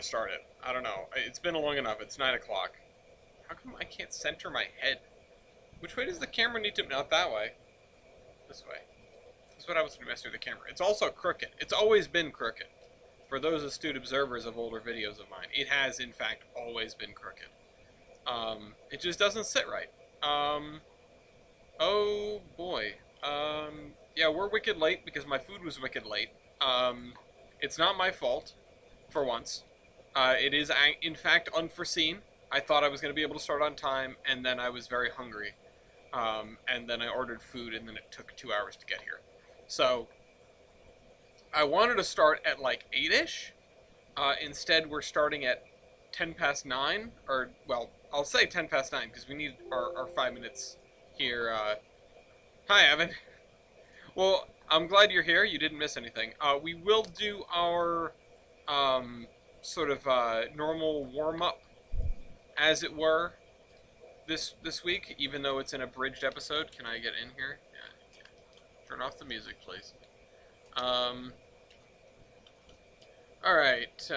Start it. I don't know. It's been long enough. It's 9 o'clock. How come I can't center my head? Which way does the camera need to... Not that way. This way. This is what happens when you mess with the camera. It's also crooked. It's always been crooked. For those astute observers of older videos of mine, it has, in fact, always been crooked. It just doesn't sit right. Oh, boy. Yeah, we're wicked late because my food was wicked late. It's not my fault, for once. It is, in fact, unforeseen. I thought I was going to be able to start on time, and then I was very hungry. And then I ordered food, and then it took 2 hours to get here. So, I wanted to start at like 8-ish. Instead, we're starting at 10 past 9. Or, well, I'll say 10 past 9, because we need our 5 minutes here. Hi, Evan. Well, I'm glad you're here. You didn't miss anything. We will do our... sort of normal warm-up, as it were, this week, even though it's an abridged episode. Can I get in here? Yeah. Turn off the music, please. Alright,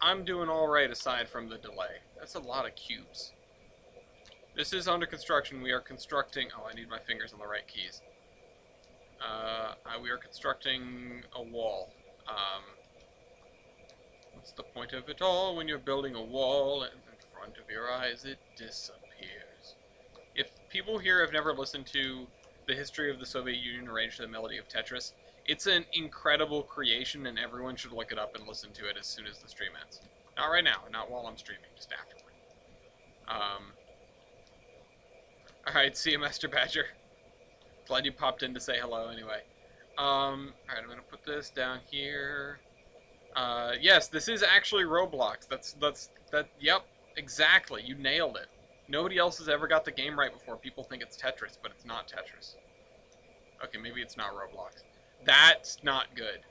I'm doing alright aside from the delay. That's a lot of cubes. This is under construction. We are constructing... Oh, I need my fingers on the right keys. We are constructing a wall. What's the point of it all when you're building a wall and in front of your eyes it disappears? If people here have never listened to the history of the Soviet Union arranged to the melody of Tetris, it's an incredible creation and everyone should look it up and listen to it as soon as the stream ends. Not right now, not while I'm streaming, just afterward. Alright, see you, Master Badger. Glad you popped in to say hello anyway. Alright, I'm gonna put this down here. Yes, this is actually Roblox. Yep, exactly. You nailed it. Nobody else has ever got the game right before. People think it's Tetris, but it's not Tetris. Okay, maybe it's not Roblox. That's not good.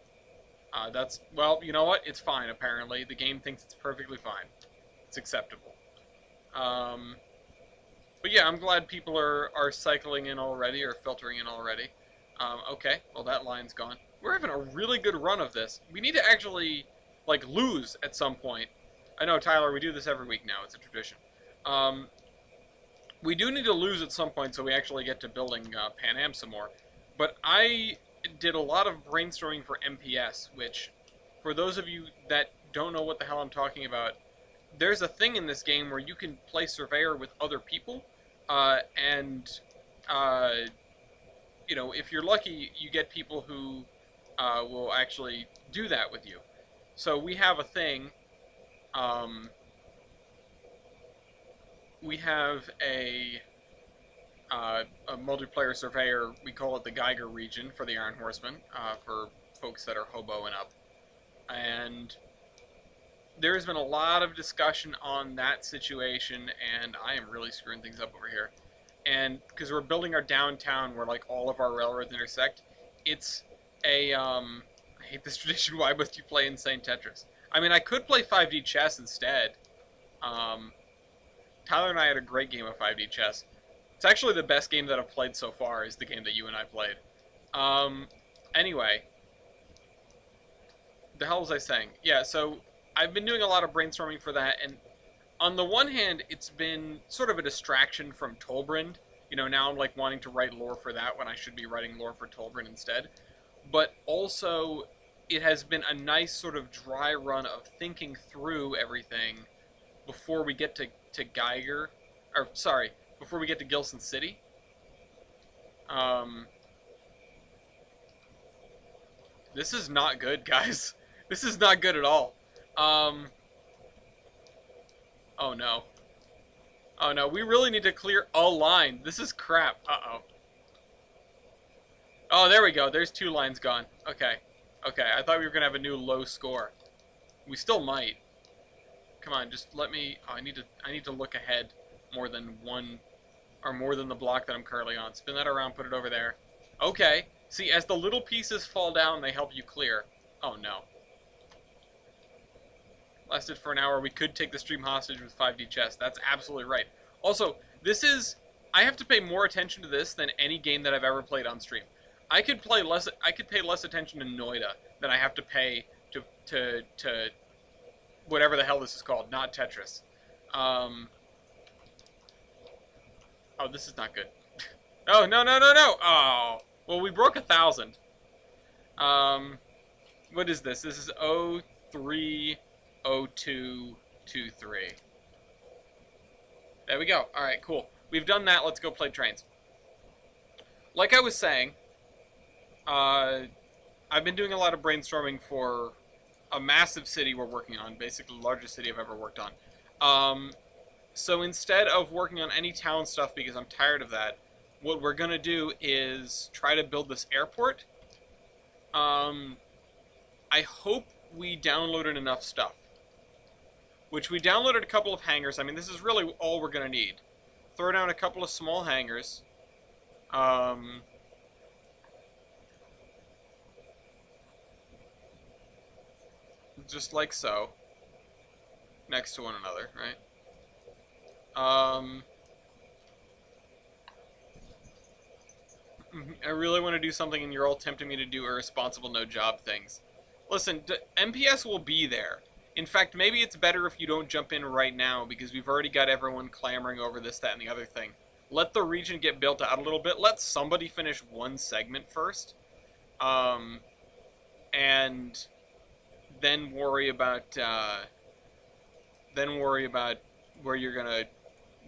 Well, you know what? It's fine, apparently. The game thinks it's perfectly fine. It's acceptable. But yeah, I'm glad people are cycling in already, or filtering in already. Okay, well that line's gone. We're having a really good run of this. We need to actually, like, lose at some point. I know, Tyler, we do this every week now. It's a tradition. We do need to lose at some point so we actually get to building Pan Am some more. But I did a lot of brainstorming for MPS, which, for those of you that don't know what the hell I'm talking about, there's a thing in this game where you can play Surveyor with other people, you know, if you're lucky, you get people who will actually do that with you. So we have a thing. We have a multiplayer surveyor. We call it the Geiger region for the Iron Horsemen, for folks that are hobo and up. And there's been a lot of discussion on that situation, and I am really screwing things up over here. And because we're building our downtown where like all of our railroads intersect, it's a I hate this tradition. Why must you play Insane Tetris? I mean, I could play 5D chess instead. Tyler and I had a great game of 5D chess. It's actually the best game that I've played so far, is the game that you and I played. Anyway, the hell was I saying? Yeah, so I've been doing a lot of brainstorming for that, and on the one hand, it's been sort of a distraction from Tolbrand. You know, now I'm like wanting to write lore for that when I should be writing lore for Tolbrand instead. But also, it has been a nice sort of dry run of thinking through everything before we get to Geiger, or sorry, before we get to Gilson City. This is not good, guys. This is not good at all. Oh no. Oh no, we really need to clear a line. This is crap. Uh-oh. Oh, there we go. There's 2 lines gone. Okay. Okay, I thought we were going to have a new low score. We still might. Come on, just let me... Oh, I need to look ahead more than one... Or more than the block that I'm currently on. Spin that around, put it over there. Okay. See, as the little pieces fall down, they help you clear. Oh, no. Lasted for an hour. We could take the stream hostage with 5D chess. That's absolutely right. Also, this is... I have to pay more attention to this than any game that I've ever played on stream. I could pay less attention to Noida than I have to pay to whatever the hell this is called, not Tetris. Um, oh, this is not good. Oh, no, no, no, no! Oh, well, we broke 1,000. Um, what is this? This is 030223. There we go. Alright, cool. We've done that. Let's go play Trainz. Like I was saying, I've been doing a lot of brainstorming for a massive city we're working on, basically the largest city I've ever worked on. So instead of working on any town stuff, because I'm tired of that, what we're going to do is try to build this airport. I hope we downloaded enough stuff. Which we downloaded a couple of hangars. I mean, this is really all we're going to need. Throw down a couple of small hangars. Just like so. Next to one another, right? I really want to do something and you're all tempting me to do irresponsible no-job things. Listen, MPS will be there. In fact, maybe it's better if you don't jump in right now because we've already got everyone clamoring over this, that, and the other thing. Let the region get built out a little bit. Let somebody finish one segment first. And then worry about where you're gonna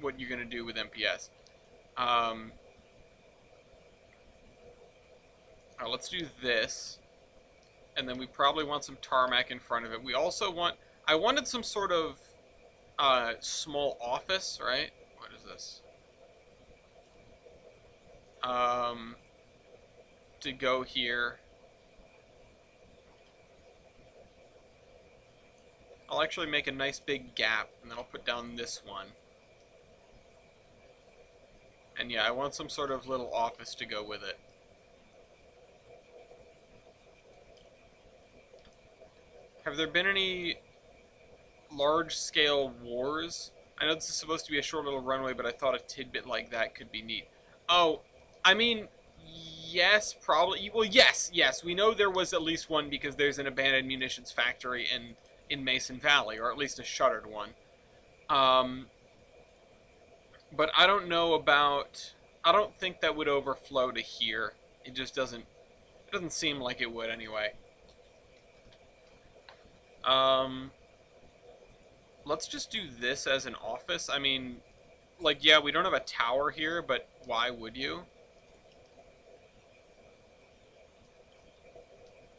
what you're gonna do with MPS. Let's do this, and then we probably want some tarmac in front of it. We also want I wanted some sort of small office, right? What is this? To go here. I'll actually make a nice big gap, and then I'll put down this one. And yeah, I want some sort of little office to go with it. Have there been any large-scale wars? I know this is supposed to be a short little runway, but I thought a tidbit like that could be neat. Oh, I mean, yes, probably. Well, yes. We know there was at least one because there's an abandoned munitions factory in Mason Valley, or at least a shuttered one. But I don't know about... I don't think that would overflow to here. It just doesn't... It doesn't seem like it would anyway. Let's just do this as an office. I mean, like, yeah, we don't have a tower here, but why would you?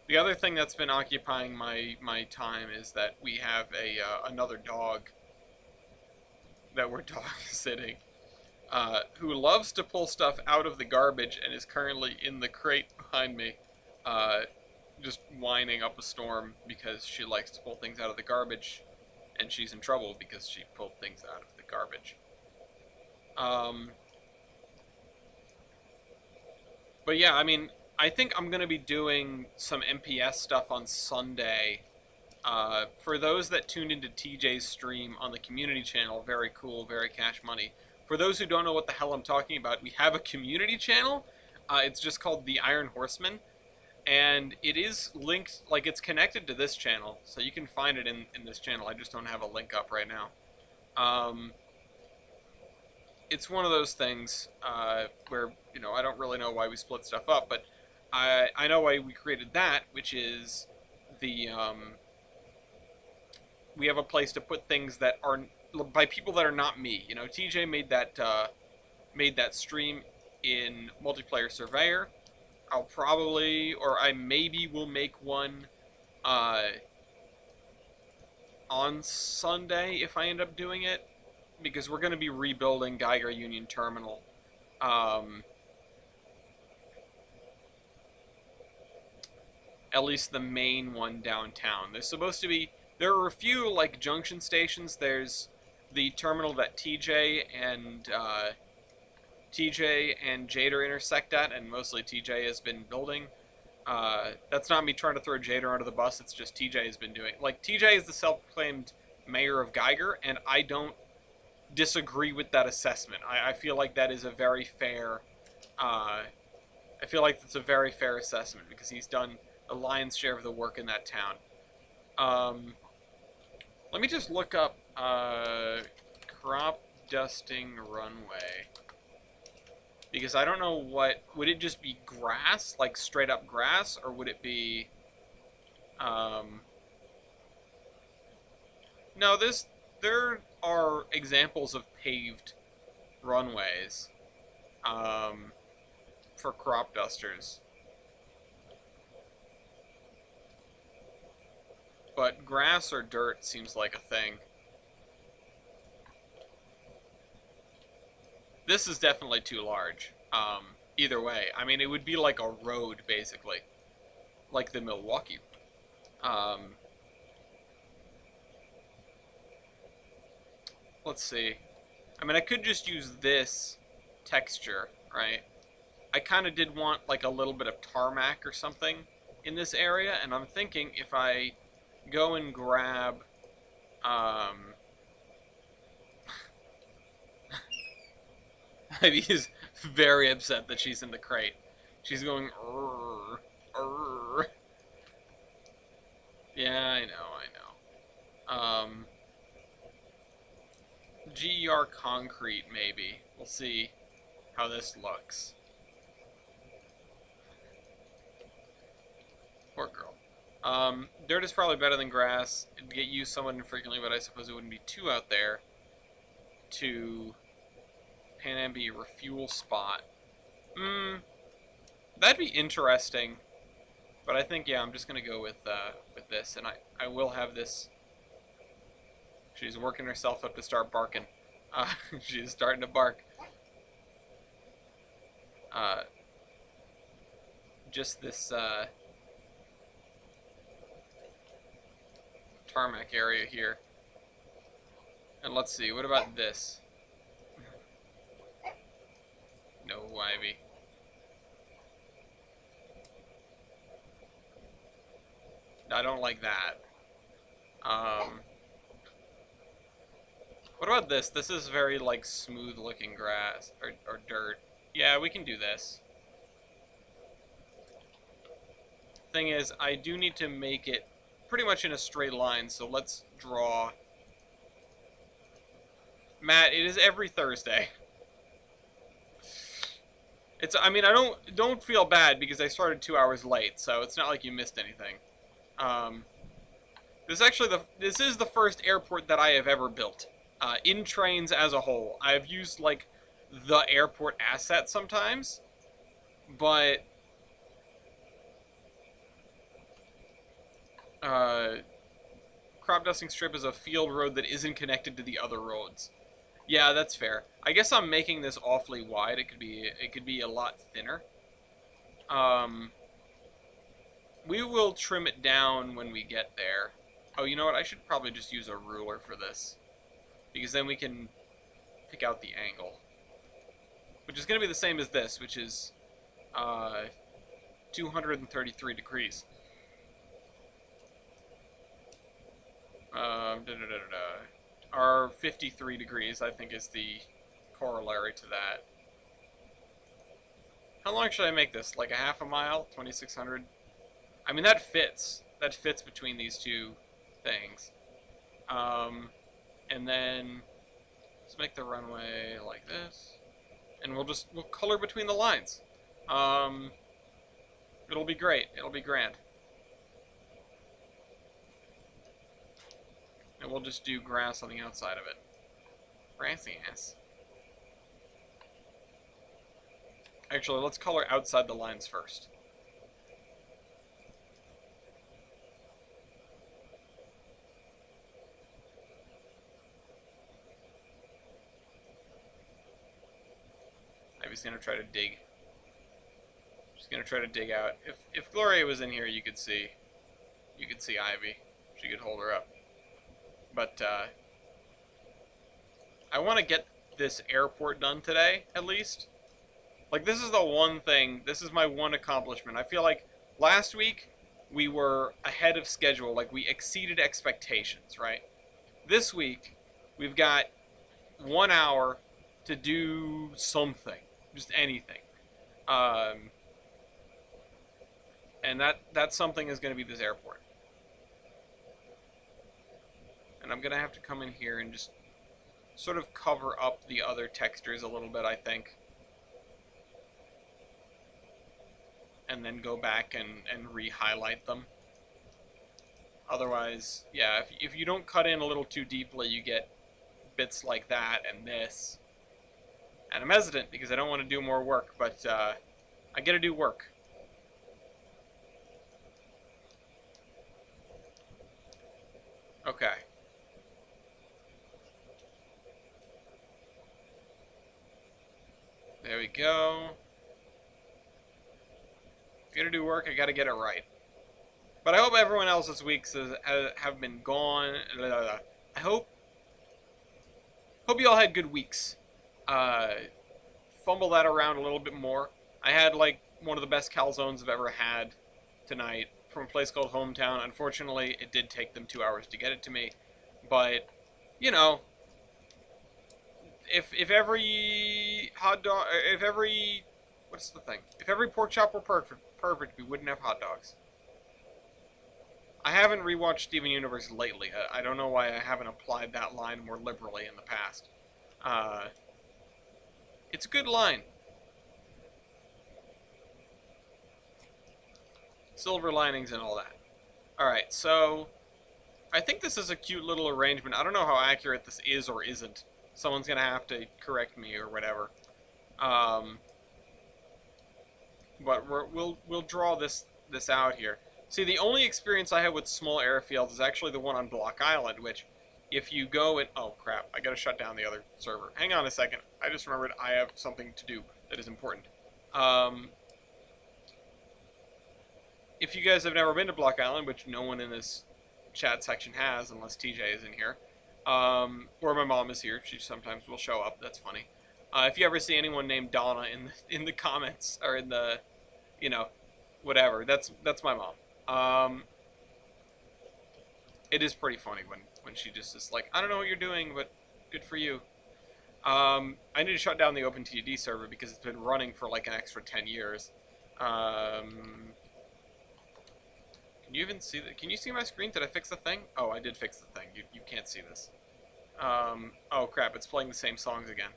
The other thing that's been occupying my time is that we have another dog that we're dog sitting, who loves to pull stuff out of the garbage and is currently in the crate behind me, just whining up a storm because she likes to pull things out of the garbage, and she's in trouble because she pulled things out of the garbage. But yeah, I mean, I think I'm going to be doing some MPS stuff on Sunday. For those that tuned into TJ's stream on the community channel, very cool, very cash money. For those who don't know what the hell I'm talking about, we have a community channel. It's just called The Iron Horseman. And it is linked, like it's connected to this channel. So you can find it in this channel. I just don't have a link up right now. It's one of those things where, you know, I don't really know why we split stuff up, but I know why we created that, which is the we have a place to put things that are by people that are not me. You know, TJ made that stream in Multiplayer Surveyor. I'll probably, or I maybe will make one on Sunday if I end up doing it, because we're going to be rebuilding Geiger Union Terminal. At least the main one downtown. There's supposed to be, there are a few like junction stations. There's the terminal that TJ and Jader intersect at, and mostly TJ has been building. That's not me trying to throw Jader under the bus, it's just TJ has been doing. Like, TJ is the self-proclaimed mayor of Geiger, and I don't disagree with that assessment. I feel like that is a very fair, I feel like that's a very fair assessment, because he's done a lion's share of the work in that town. Let me just look up crop dusting runway. Because I don't know what... Would it just be grass? Like straight up grass? Or would it be... No, there are examples of paved runways for crop dusters. But grass or dirt seems like a thing. This is definitely too large. Either way. I mean, it would be like a road, basically. Like the Milwaukee. Let's see. I mean, I could just use this texture, right? I kind of did want like a little bit of tarmac or something in this area, and I'm thinking if I go and grab, Ivy's very upset that she's in the crate. She's going, "Rrr, rrr." Yeah, I know. GER concrete, maybe. We'll see how this looks. Poor girl. Dirt is probably better than grass. It'd get used somewhat infrequently, but I suppose it wouldn't be too out there to Pan Am be a refuel spot. That'd be interesting. But I think, yeah, I'm just going to go with this. And I will have this. She's working herself up to start barking. She's starting to bark. Just this tarmac area here. And let's see, what about this? No ivy. I don't like that. What about this? This is very, like, smooth-looking grass, or dirt. Yeah, we can do this. Thing is, I do need to make it pretty much in a straight line, so let's draw. Matt, it is every Thursday. I mean, I don't feel bad because I started 2 hours late, so it's not like you missed anything. This is the first airport that I have ever built. In Trainz as a whole. I've used, like, the airport asset sometimes, but crop dusting strip is a field road that isn't connected to the other roads. Yeah, that's fair. I guess I'm making this awfully wide. It could be a lot thinner. We will trim it down when we get there. Oh, you know what? I should probably just use a ruler for this, because then we can pick out the angle, which is going to be the same as this, which is 233 degrees. Our 53 degrees, I think, is the corollary to that. How long should I make this? Like a half a mile? 2,600? I mean, that fits. That fits between these two things. And then let's make the runway like this, and we'll color between the lines. It'll be great. It'll be grand. And we'll just do grass on the outside of it. Grassy ass. Actually, let's color outside the lines first. Ivy's gonna try to dig. She's gonna try to dig out. If Gloria was in here, you could see Ivy. She could hold her up. But I want to get this airport done today, at least. Like, this is the one thing. This is my one accomplishment. I feel like last week we were ahead of schedule. Like, we exceeded expectations, right? This week we've got 1 hour to do something. Just anything. And that something is going to be this airport. And I'm going to have to come in here and just sort of cover up the other textures a little bit, I think. And then go back and re-highlight them. Otherwise, yeah, if you don't cut in a little too deeply, you get bits like that and this. And I'm hesitant because I don't want to do more work, but I gotta do work. Okay. There we go. Gotta do work, I gotta get it right. But I hope everyone else's weeks have been gone. I hope you all had good weeks. Fumble that around a little bit more. I had like one of the best calzones I've ever had tonight from a place called Hometown. Unfortunately, it did take them 2 hours to get it to me. But, you know, if every hot dog, if every, what's the thing? If every pork chop were perfect, we wouldn't have hot dogs. I haven't rewatched Steven Universe lately. I don't know why I haven't applied that line more liberally in the past. It's a good line. Silver linings and all that. Alright, so I think this is a cute little arrangement. I don't know how accurate this is or isn't. Someone's gonna have to correct me or whatever. But we'll draw this out here. See, the only experience I have with small airfields is actually the one on Block Island, which, if you go and... Oh, crap. I gotta shut down the other server. Hang on a second. I just remembered I have something to do that is important. If you guys have never been to Block Island, which no one in this chat section has, unless TJ is in here, or my mom is here. She sometimes will show up. That's funny. If you ever see anyone named Donna in the comments, or in the, you know, whatever, that's my mom. It is pretty funny when she just is like, I don't know what you're doing, but good for you. I need to shut down the OpenTD server because it's been running for like an extra 10 years. Can you even see that? Can you see my screen? Did I fix the thing? Oh, I did fix the thing. You can't see this. Oh crap, it's playing the same songs again.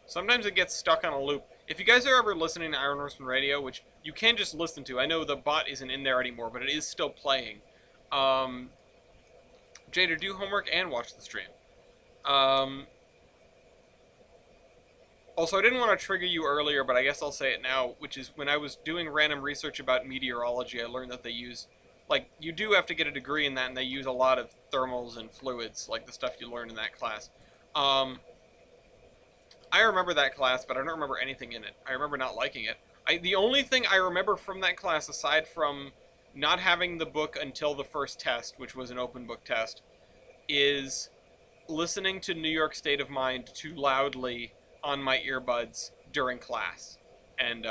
Sometimes it gets stuck on a loop. If you guys are ever listening to Iron Horseman Radio, which you can just listen to, I know the bot isn't in there anymore, but it is still playing. Jader, do homework and watch the stream. Also, I didn't want to trigger you earlier, but I guess I'll say it now, which is when I was doing random research about meteorology, I learned that they use, like, you do have to get a degree in that, and they use a lot of thermals and fluids, like the stuff you learn in that class. I remember that class, but I don't remember anything in it. I remember not liking it. The only thing I remember from that class, aside from not having the book until the first test, which was an open book test, is listening to New York State of Mind too loudly on my earbuds during class, and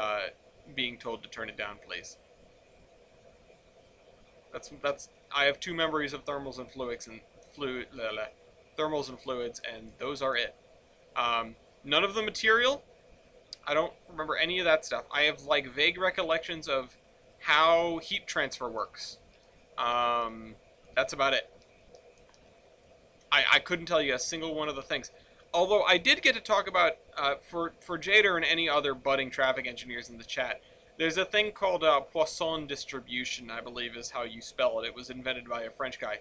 being told to turn it down, please. That's. I have two memories of thermals and fluids, and those are it. None of the material. I don't remember any of that stuff. I have like vague recollections of how heat transfer works. That's about it. I couldn't tell you a single one of the things. Although I did get to talk about, for Jader and any other budding traffic engineers in the chat, there's a thing called Poisson distribution, I believe is how you spell it. It was invented by a French guy.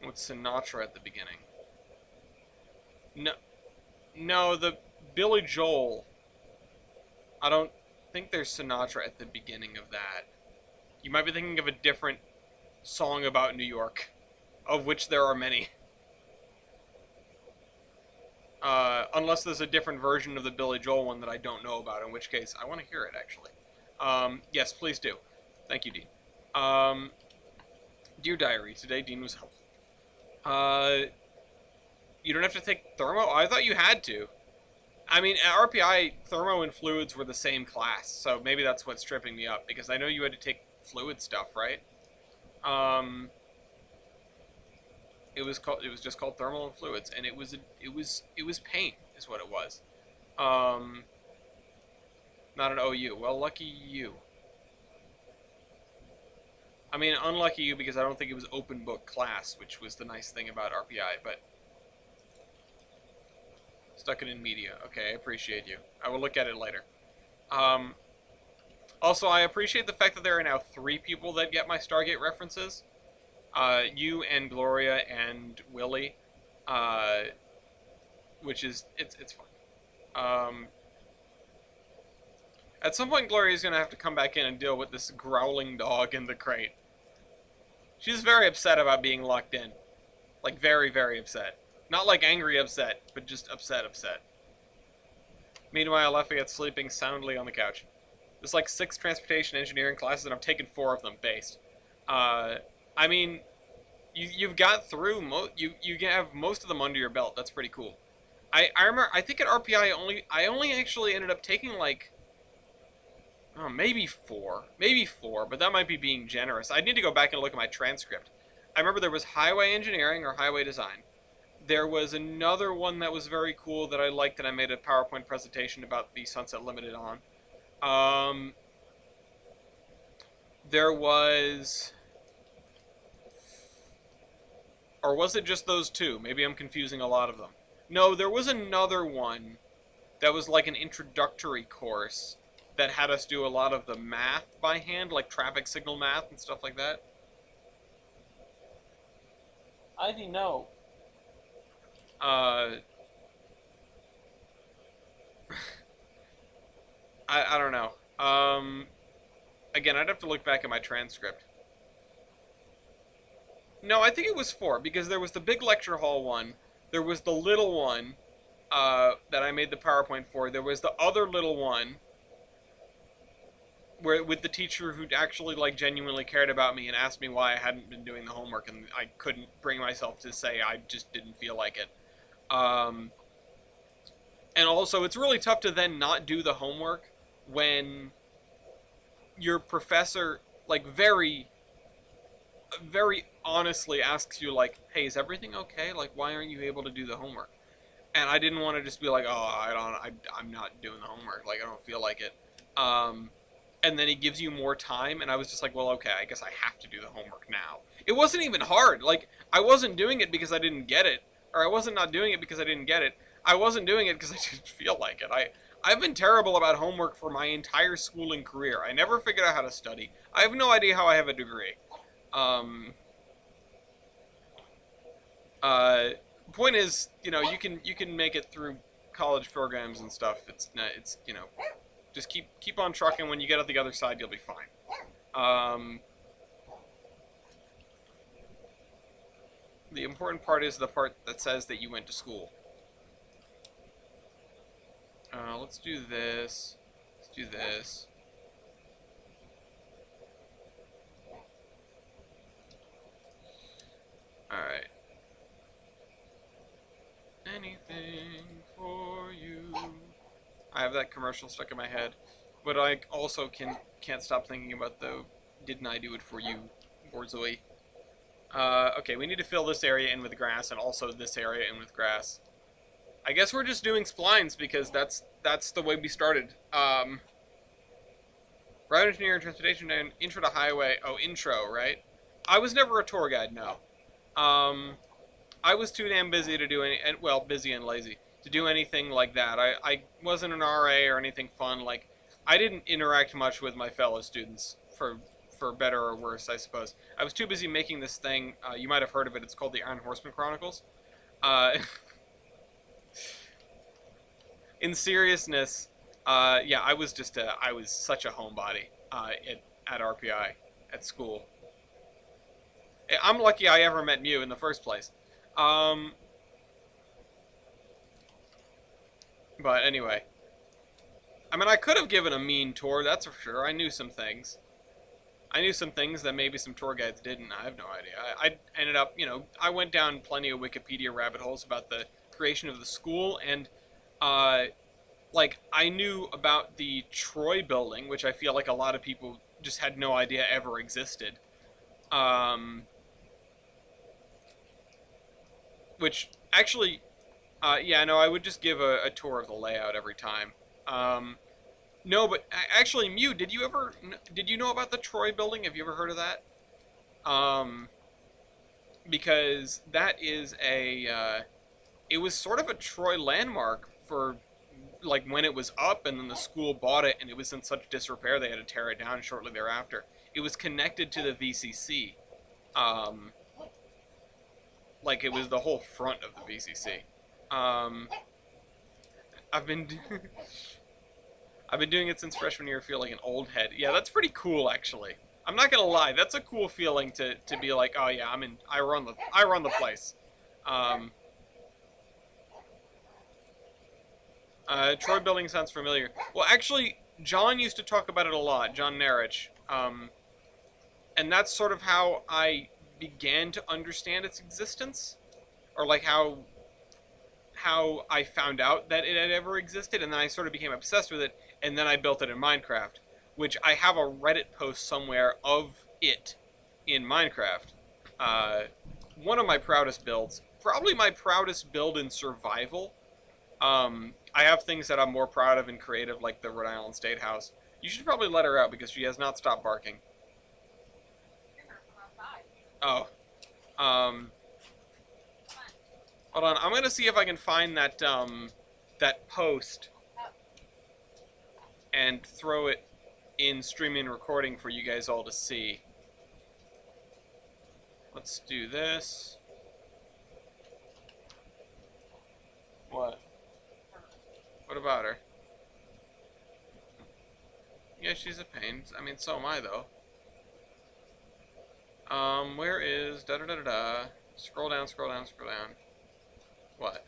What's Sinatra at the beginning? No, the Billy Joel. I don't think there's Sinatra at the beginning of that. You might be thinking of a different song about New York, of which there are many. Unless there's a different version of the Billy Joel one that I don't know about, in which case I want to hear it, actually. Yes, please do. Thank you, Dean. Dear Diary, today Dean was helpful. You don't have to take thermo? Oh, I thought you had to. I mean, at RPI, thermo and fluids were the same class, so maybe that's what's tripping me up, because I know you had to take fluid stuff, right? It was just called thermal and fluids, and it was pain, is what it was. Not an OU. Well, lucky you. I mean, unlucky you because I don't think it was open book class, which was the nice thing about RPI, but stuck it in media. Okay, I appreciate you. I will look at it later. Um, Also, I appreciate the fact that there are now 3 people that get my Stargate references. You and Gloria and Willie, uh, which is it's fun. Um, at some point, Gloria's gonna have to come back in and deal with this growling dog in the crate. She's very upset about being locked in, like very very upset. Not like angry upset, but just upset upset. Meanwhile, Lafayette's sleeping soundly on the couch. There's like 6 transportation engineering classes, and I've taken 4 of them based. Uh, I mean, you've got through you have most of them under your belt. That's pretty cool. I remember I think at RPI I only actually ended up taking like maybe four, but that might be being generous. I need to go back and look at my transcript. I remember there was highway engineering or highway design. There was another one that was very cool that I liked, and I made a PowerPoint presentation about the Sunset Limited on. Um, there was, or was it just those 2? Maybe I'm confusing a lot of them. No, there was another one that was like an introductory course that had us do a lot of the math by hand, like traffic signal math and stuff like that. Ivy, no. Uh, I don't know. Again, I'd have to look back at my transcript. No, I think it was 4, because there was the big lecture hall one, there was the little one that I made the PowerPoint for, there was the other little one where with the teacher who actually like genuinely cared about me and asked me why I hadn't been doing the homework, and I couldn't bring myself to say I just didn't feel like it. Um, and also, it's really tough to then not do the homework when your professor, like, very honestly asks you, like, hey, is everything okay? Like, why aren't you able to do the homework? And I didn't want to just be like, oh, I'm not doing the homework. Like, I don't feel like it. And then he gives you more time, and I was just like, well, okay, I guess I have to do the homework now. It wasn't even hard. Like, I wasn't doing it because I didn't get it, or I wasn't not doing it because I didn't get it. I wasn't doing it because I didn't feel like it. I've been terrible about homework for my entire schooling career. I never figured out how to study. I have no idea how I have a degree. Um, Point is, you can make it through college programs and stuff. It's just keep on trucking. When you get out the other side, you'll be fine. The important part is the part that says that you went to school. Let's do this. Let's do this. Alright. Anything for you. I have that commercial stuck in my head. But I also can't stop thinking about the didn't I do it for you, Borzoi. Okay, we need to fill this area in with grass and also this area in with grass. I guess we're just doing splines because that's the way we started. Route engineering, transportation, and intro to highway. Oh, intro, right? I was never a tour guide, no. I was too damn busy to do busy and lazy to do anything like that. I wasn't an RA or anything fun. Like, I didn't interact much with my fellow students for better or worse, I suppose. I was too busy making this thing. You might have heard of it. It's called the Iron Horseman Chronicles. In seriousness, yeah, I was such a homebody at RPI at school. I'm lucky I ever met Mew in the first place. But anyway, I mean, I could have given a mean tour, that's for sure. I knew some things. I knew some things that maybe some tour guides didn't. I have no idea. I ended up, I went down plenty of Wikipedia rabbit holes about the creation of the school, and like, I knew about the Troy building, which I feel like a lot of people just had no idea ever existed. Which, actually, yeah, no, I would just give a tour of the layout every time. No, but actually, Mew, did you know about the Troy building? Have you ever heard of that? Um, because that is it was sort of a Troy landmark for like when it was up, and then the school bought it, and it was in such disrepair they had to tear it down shortly thereafter. It was connected to the VCC, um, like it was the whole front of the VCC. Um, I've been I've been doing it since freshman year. I feel like an old head. Yeah, that's pretty cool actually. I'm not gonna lie, that's a cool feeling to be like, oh yeah, I run the place. Um, Troy building sounds familiar. Well, actually, John used to talk about it a lot. John Narich. And that's sort of how I began to understand its existence, or like how I found out that it had ever existed, and then I sort of became obsessed with it, and then I built it in Minecraft, which I have a Reddit post somewhere of it in Minecraft. Uh, One of my proudest builds, probably my proudest build in survival. I have things that I'm more proud of in creative, like the Rhode Island State House. You should probably let her out because she has not stopped barking. Oh, um, hold on. I'm gonna see if I can find that post and throw it in streaming recording for you guys all to see. Let's do this. What? What about her? Yeah, she's a pain. I mean, so am I, though. Where is da da da da da? Scroll down, scroll down, scroll down. What?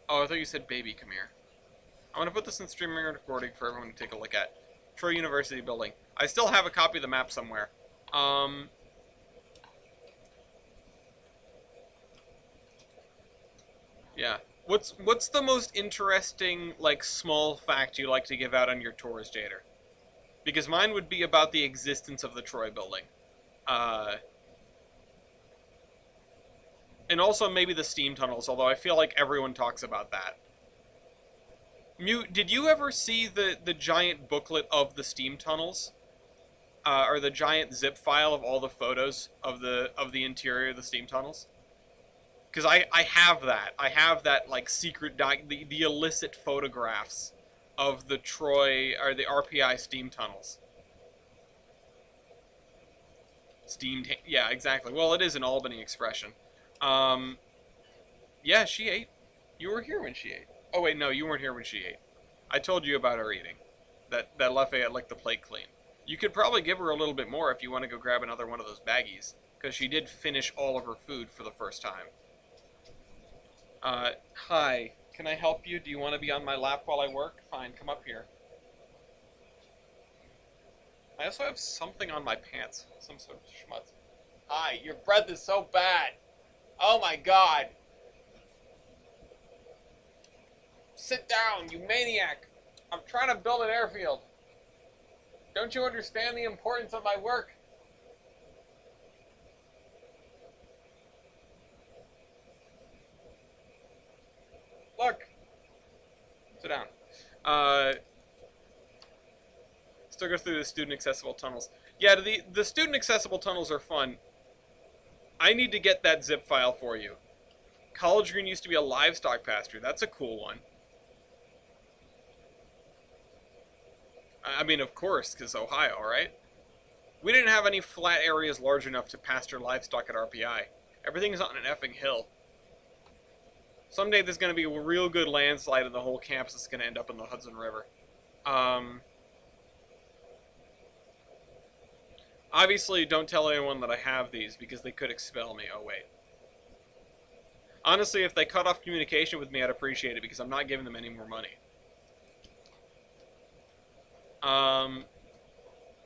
Oh, I thought you said baby, come here. I'm gonna put this in streaming recording for everyone to take a look at. Troy University building. I still have a copy of the map somewhere. Yeah. What's the most interesting, like, small fact you like to give out on your tours, Jader? Because mine would be about the existence of the Troy building. Uh, and also maybe the steam tunnels, although I feel like everyone talks about that. Mute, did you ever see the giant booklet of the steam tunnels? Or the giant zip file of all the photos of the interior of the steam tunnels? Because I have that. I have that, like, secret the illicit photographs of the Troy, or the RPI steam tunnels. Steamed, yeah, exactly. Well, it is an Albany expression. Um, yeah, she ate. You were here when she ate. Oh wait, no, you weren't here when she ate. I told you about her eating. That Lafayette licked the plate clean. You could probably give her a little bit more if you want to go grab another one of those baggies, because she did finish all of her food for the first time. Hi. Can I help you? Do you want to be on my lap while I work? Fine, come up here. I also have something on my pants. Some sort of schmutz. Hi, your breath is so bad. Oh my god. Sit down, you maniac. I'm trying to build an airfield. Don't you understand the importance of my work? Look. Sit down. Still go through the student accessible tunnels. Yeah, the student accessible tunnels are fun. I need to get that zip file for you. College Green used to be a livestock pasture. That's a cool one. I mean, of course, because Ohio, right? We didn't have any flat areas large enough to pasture livestock at RPI. Everything's on an effing hill. Someday there's going to be a real good landslide and the whole campus is going to end up in the Hudson River. Obviously, don't tell anyone that I have these because they could expel me. Oh, wait. Honestly, if they cut off communication with me, I'd appreciate it because I'm not giving them any more money.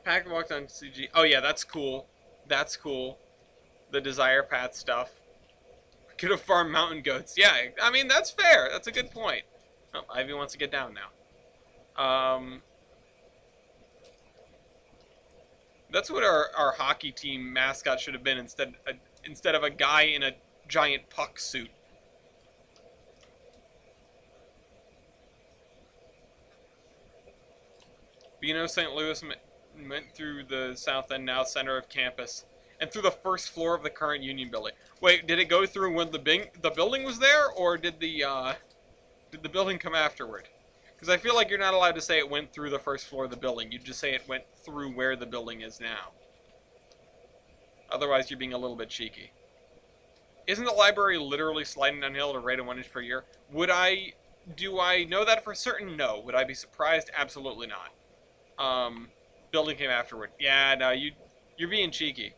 Pack walked on CG. Oh, yeah, that's cool. That's cool. The Desire Path stuff. Could have farmed mountain goats. Yeah, I mean, that's fair. That's a good point. Oh, Ivy wants to get down now. That's what our hockey team mascot should have been instead of a guy in a giant puck suit. But you know, St. Louis went through the south end, now center of campus, and through the first floor of the current Union building. Wait, did it go through when the building was there, or did the building come afterward? Because I feel like you're not allowed to say it went through the first floor of the building. You just say it went through where the building is now. Otherwise, you're being a little bit cheeky. Isn't the library literally sliding downhill at a rate of 1 inch per year? Do I know that for certain? No. Would I be surprised? Absolutely not. Building came afterward. Yeah, no, you're being cheeky.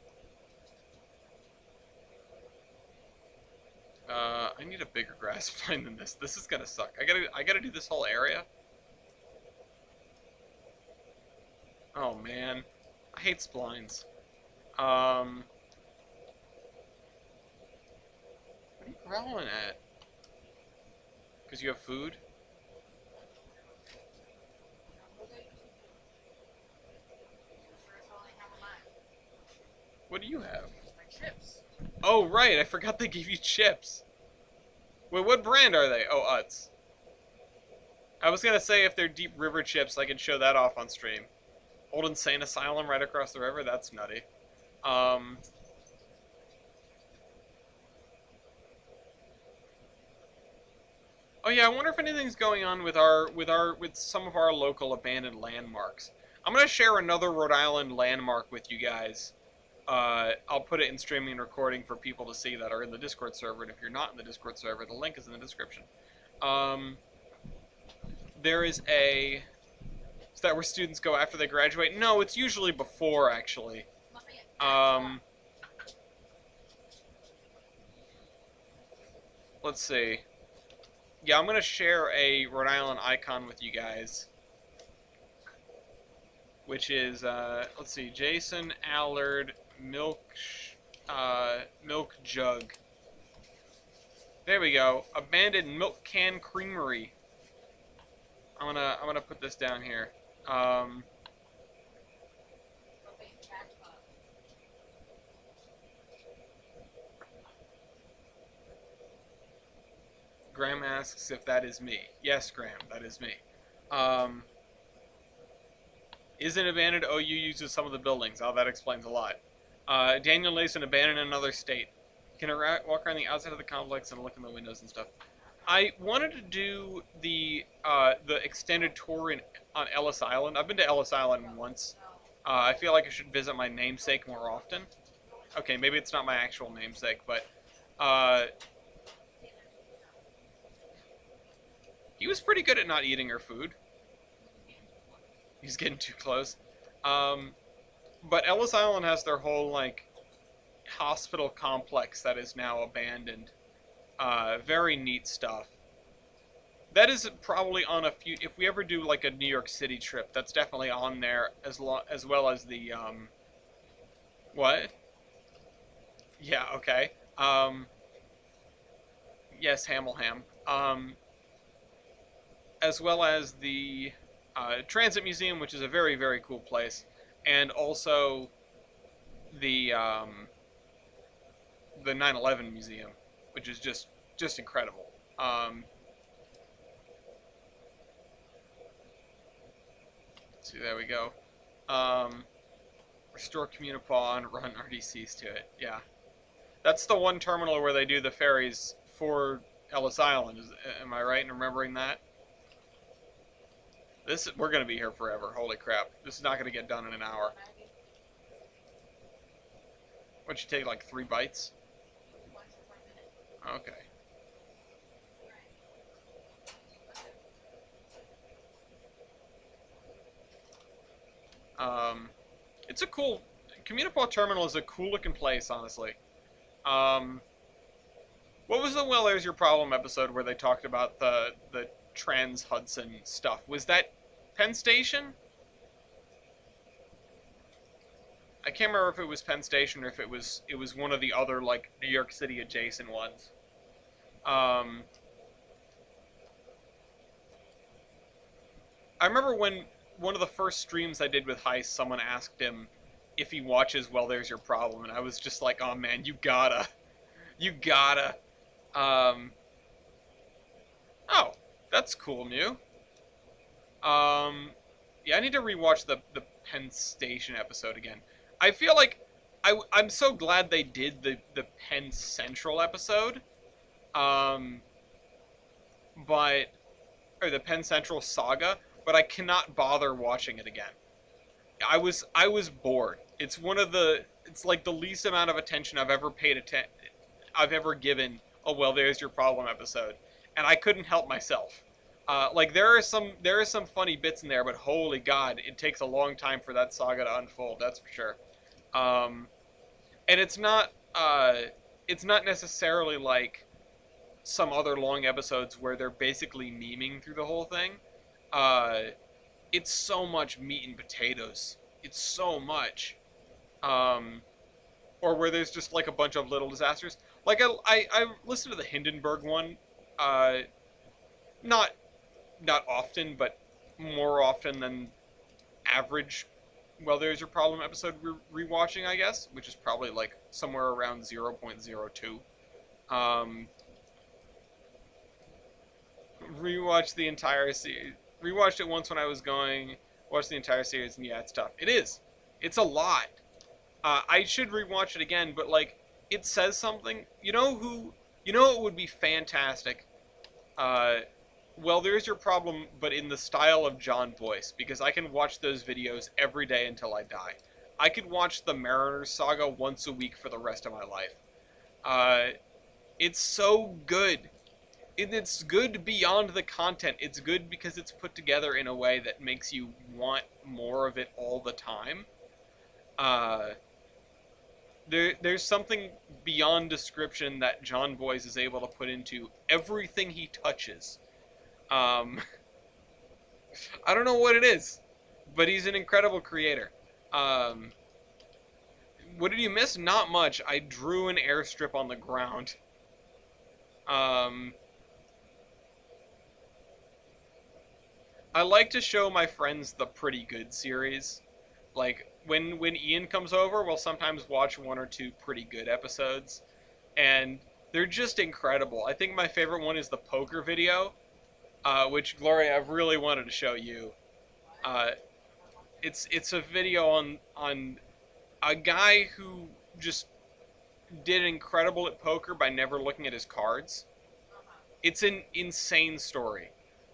I need a bigger grass plane than this. This is gonna suck. I gotta do this whole area. Oh man, I hate splines. What are you growling at? Because you have food? What do you have? My chips. Oh right, I forgot they gave you chips. Wait, what brand are they? Oh, Utz. I was gonna say if they're Deep River chips, I could show that off on stream. Old Insane Asylum right across the river. That's nutty. Um. Oh yeah, I wonder if anything's going on with with some of our local abandoned landmarks. I'm gonna share another Rhode Island landmark with you guys. I'll put it in streaming and recording for people to see that are in the Discord server. And if you're not in the Discord server, the link is in the description. There is a... Is that where students go after they graduate? No, it's usually before, actually. Let's see. Yeah, I'm going to share a Rhode Island icon with you guys. Which is, let's see, Jason Allard milk jug. There we go. Abandoned milk can creamery. I'm gonna put this down here. Graham asks if that is me. Yes, Graham, that is me. Isn't abandoned? OU uses some of the buildings. Oh, that explains a lot. Daniel Nason abandoned in another state. Can I walk around the outside of the complex and look in the windows and stuff? I wanted to do the extended tour on Ellis Island. I've been to Ellis Island once. I feel like I should visit my namesake more often. Okay, maybe it's not my actual namesake, but he was pretty good at not eating her food. He's getting too close. But Ellis Island has their whole, like, hospital complex that is now abandoned. Very neat stuff. That is probably on a few... If we ever do, like, a New York City trip, that's definitely on there, as well as the, What? Yeah, okay. Yes, Hamilham. As well as the... Transit Museum, which is a very, very cool place, and also the 9/11 Museum, which is just incredible. Let's see, there we go. Restore Communipaw and run RDCs to it. Yeah, that's the one terminal where they do the ferries for Ellis Island. Am I right in remembering that? We're gonna be here forever. Holy crap! This is not gonna get done in an hour. What'd you take, like 3 bites? Okay. It's a cool... Communipaw Terminal is a cool looking place, honestly. What was the Well There's Your Problem episode where they talked about the Trans Hudson stuff? Was that Penn Station? I can't remember if it was Penn Station or if it was one of the other, like, New York City adjacent ones. I remember when one of the first streams I did with Heist, someone asked him if he watches Well There's Your Problem, and I was just like, oh man, you gotta. Oh, that's cool new. Yeah, I need to rewatch the Penn Station episode again. I feel like I'm so glad they did the Penn Central episode, um, but or the Penn Central saga, but I cannot bother watching it again. I was bored. It's like the least amount of attention I've ever given a Well There's Your Problem episode, and I couldn't help myself. Like there are some funny bits in there, but holy God, it takes a long time for that saga to unfold. That's for sure. Um, and it's not necessarily like some other long episodes where they're basically memeing through the whole thing. Uh, it's so much meat and potatoes. It's so much. Um, or where there's just like a bunch of little disasters. Like I listened to the Hindenburg one, uh, not not often, but more often than average. Well, there's your problem episode rewatching, I guess, which is probably like somewhere around 0.02. Um, rewatched the entire series. Rewatched it once when I was going. Watched the entire series, and yeah, it's tough. It is. It's a lot. I should rewatch it again, but like, it says something. You know who? You know it would be fantastic. Uh, well, there's your problem, but in the style of John Boyce, because I can watch those videos every day until I die. I could watch the Mariners saga once a week for the rest of my life. Uh, it's so good. It's good beyond the content. It's good because it's put together in a way that makes you want more of it all the time. Uh, there's something beyond description that John Boyce is able to put into everything he touches. Um, I don't know what it is, but he's an incredible creator. Um, what did you miss? Not much. I drew an airstrip on the ground. Um, I like to show my friends the Pretty Good series. Like, when Ian comes over, we'll sometimes watch one or two Pretty Good episodes. And they're just incredible. I think my favorite one is the poker video, which, Gloria, I've really wanted to show you. Uh, it's a video on a guy who just did incredible at poker by never looking at his cards. It's an insane story.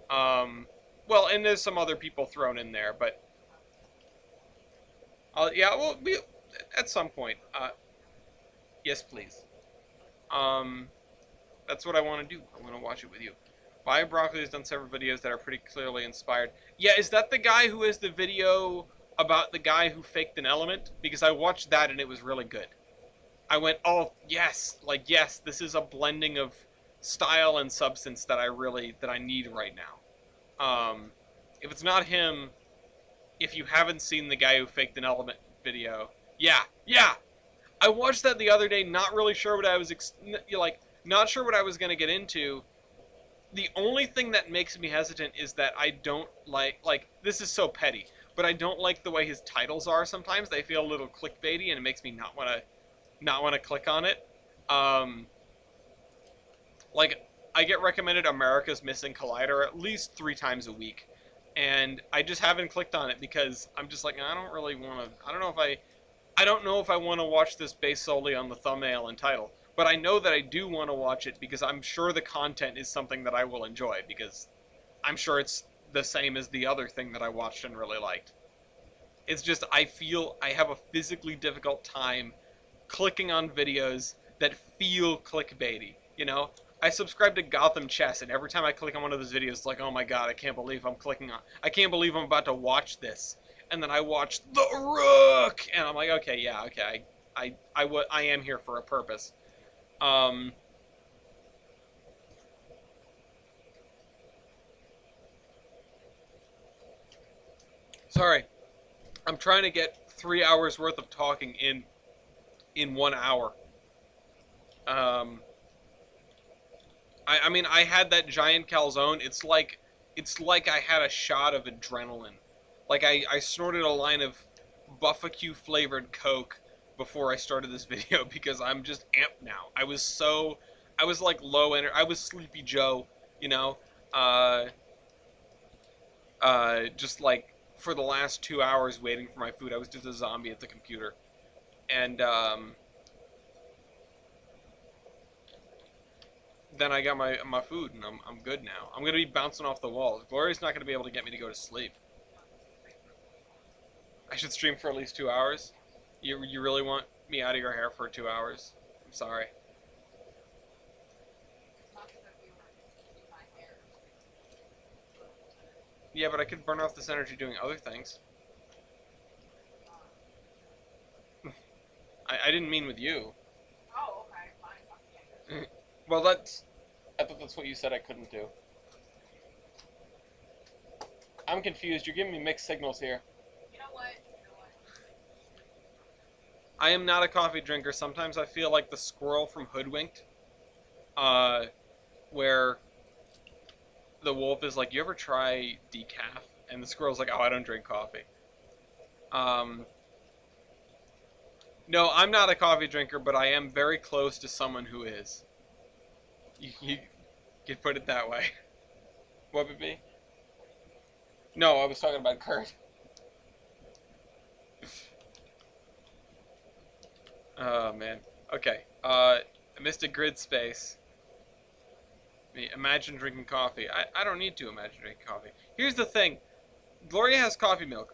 Well, and there's some other people thrown in there, but yeah, well, at some point. Yes, please. Um, that's what I want to do. I want to watch it with you. Bio Broccoli has done several videos that are pretty clearly inspired. Yeah, is that the guy who has the video about the guy who faked an element? Because I watched that and it was really good. I went, oh, yes, like, yes, this is a blending of style and substance that I need right now. If it's not him, if you haven't seen the guy who faked an element video, yeah, I watched that the other day, not really sure what I was, not sure what I was going to get into. The only thing that makes me hesitant is that I don't like, this is so petty, but I don't like the way his titles are sometimes. They feel a little clickbaity, and it makes me not want to click on it. Like, I get recommended America's Missing Collider at least 3 times a week, and I just haven't clicked on it because I'm just like, I don't really want to. I don't know if I want to watch this based solely on the thumbnail and title. But I know that I do want to watch it because I'm sure the content is something that I will enjoy, because I'm sure it's the same as the other thing that I watched and really liked. It's just I feel I have a physically difficult time clicking on videos that feel clickbaity, you know? I subscribe to Gotham Chess, and every time I click on one of those videos, it's like, oh my god, I can't believe I can't believe I'm about to watch this. And then I watch The Rook! And I'm like, okay, yeah, okay, I am here for a purpose. Sorry, I'm trying to get 3 hours worth of talking in 1 hour. I mean, I had that giant calzone. It's like I had a shot of adrenaline. Like I snorted a line of Buffaque flavored Coke before I started this video because I'm just amped now. I was like low energy. I was Sleepy Joe, you know, just like for the last 2 hours waiting for my food. I was just a zombie at the computer. And then I got my food, and I'm good now. I'm going to be bouncing off the walls. Gloria's not going to be able to get me to go to sleep. I should stream for at least 2 hours. You really want me out of your hair for 2 hours? I'm sorry. Yeah, but I could burn off this energy doing other things. I didn't mean with you. Oh, okay, fine. Well, that's... I thought that's what you said I couldn't do. I'm confused. You're giving me mixed signals here. You know what? I am not a coffee drinker. Sometimes I feel like the squirrel from Hoodwinked. Where the wolf is like, you ever try decaf? And the squirrel's like, oh, I don't drink coffee. No, I'm not a coffee drinker, but I am very close to someone who is. You could put it that way. What would it be? No, I was talking about Kurt. Oh, man. Okay. I missed a grid space. Imagine drinking coffee. I don't need to imagine drinking coffee. Here's the thing. Gloria has coffee milk.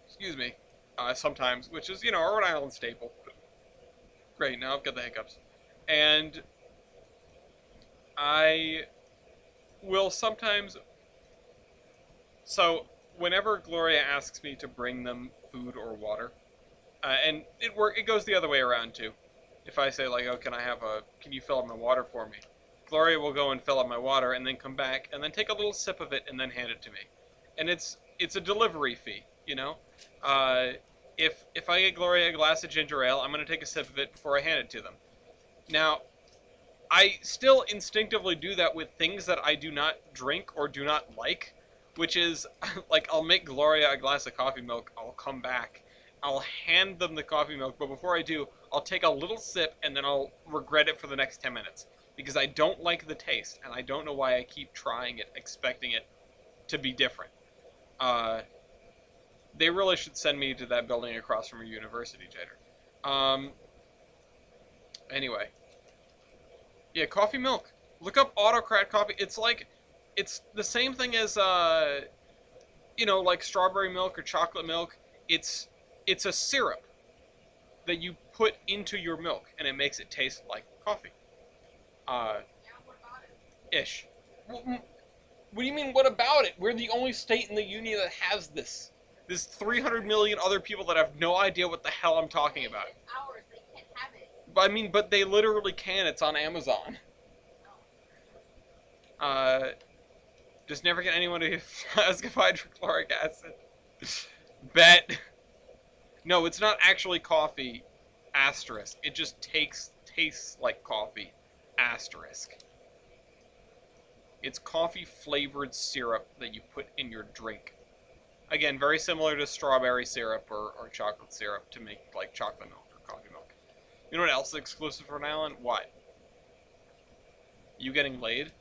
Excuse me. Sometimes, which is, a Rhode Island staple. Great, now I've got the hiccups. And I will sometimes... So, whenever Gloria asks me to bring them food or water, and it goes the other way around, too. If I say, like, oh, can you fill up my water for me? Gloria will go and fill up my water and then come back and then take a little sip of it and then hand it to me. And it's a delivery fee, If I get Gloria a glass of ginger ale, I'm going to take a sip of it before I hand it to them. Now, I still instinctively do that with things that I do not drink or do not like, which is, like, I'll make Gloria a glass of coffee milk, I'll come back, I'll hand them the coffee milk, but before I do, I'll take a little sip and then I'll regret it for the next 10 minutes. Because I don't like the taste, and I don't know why I keep trying it, expecting it to be different. They really should send me to that building across from a university, Jader. Anyway. Yeah, coffee milk. Look up Autocrat coffee. It's the same thing as, like strawberry milk or chocolate milk. It's a syrup that you put into your milk, and it makes it taste like coffee. Ish. What do you mean, what about it? We're the only state in the union that has this. There's 300 million other people that have no idea what the hell I'm talking about. It's ours. They can't have it. But they literally can. It's on Amazon. Just never get anyone to flask of hydrochloric acid. Bet. No, it's not actually coffee, asterisk. It just tastes like coffee, asterisk. It's coffee-flavored syrup that you put in your drink. Again, very similar to strawberry syrup or chocolate syrup to make, like, chocolate milk or coffee milk. You know what else is exclusive for Rhode Island? What? You getting laid?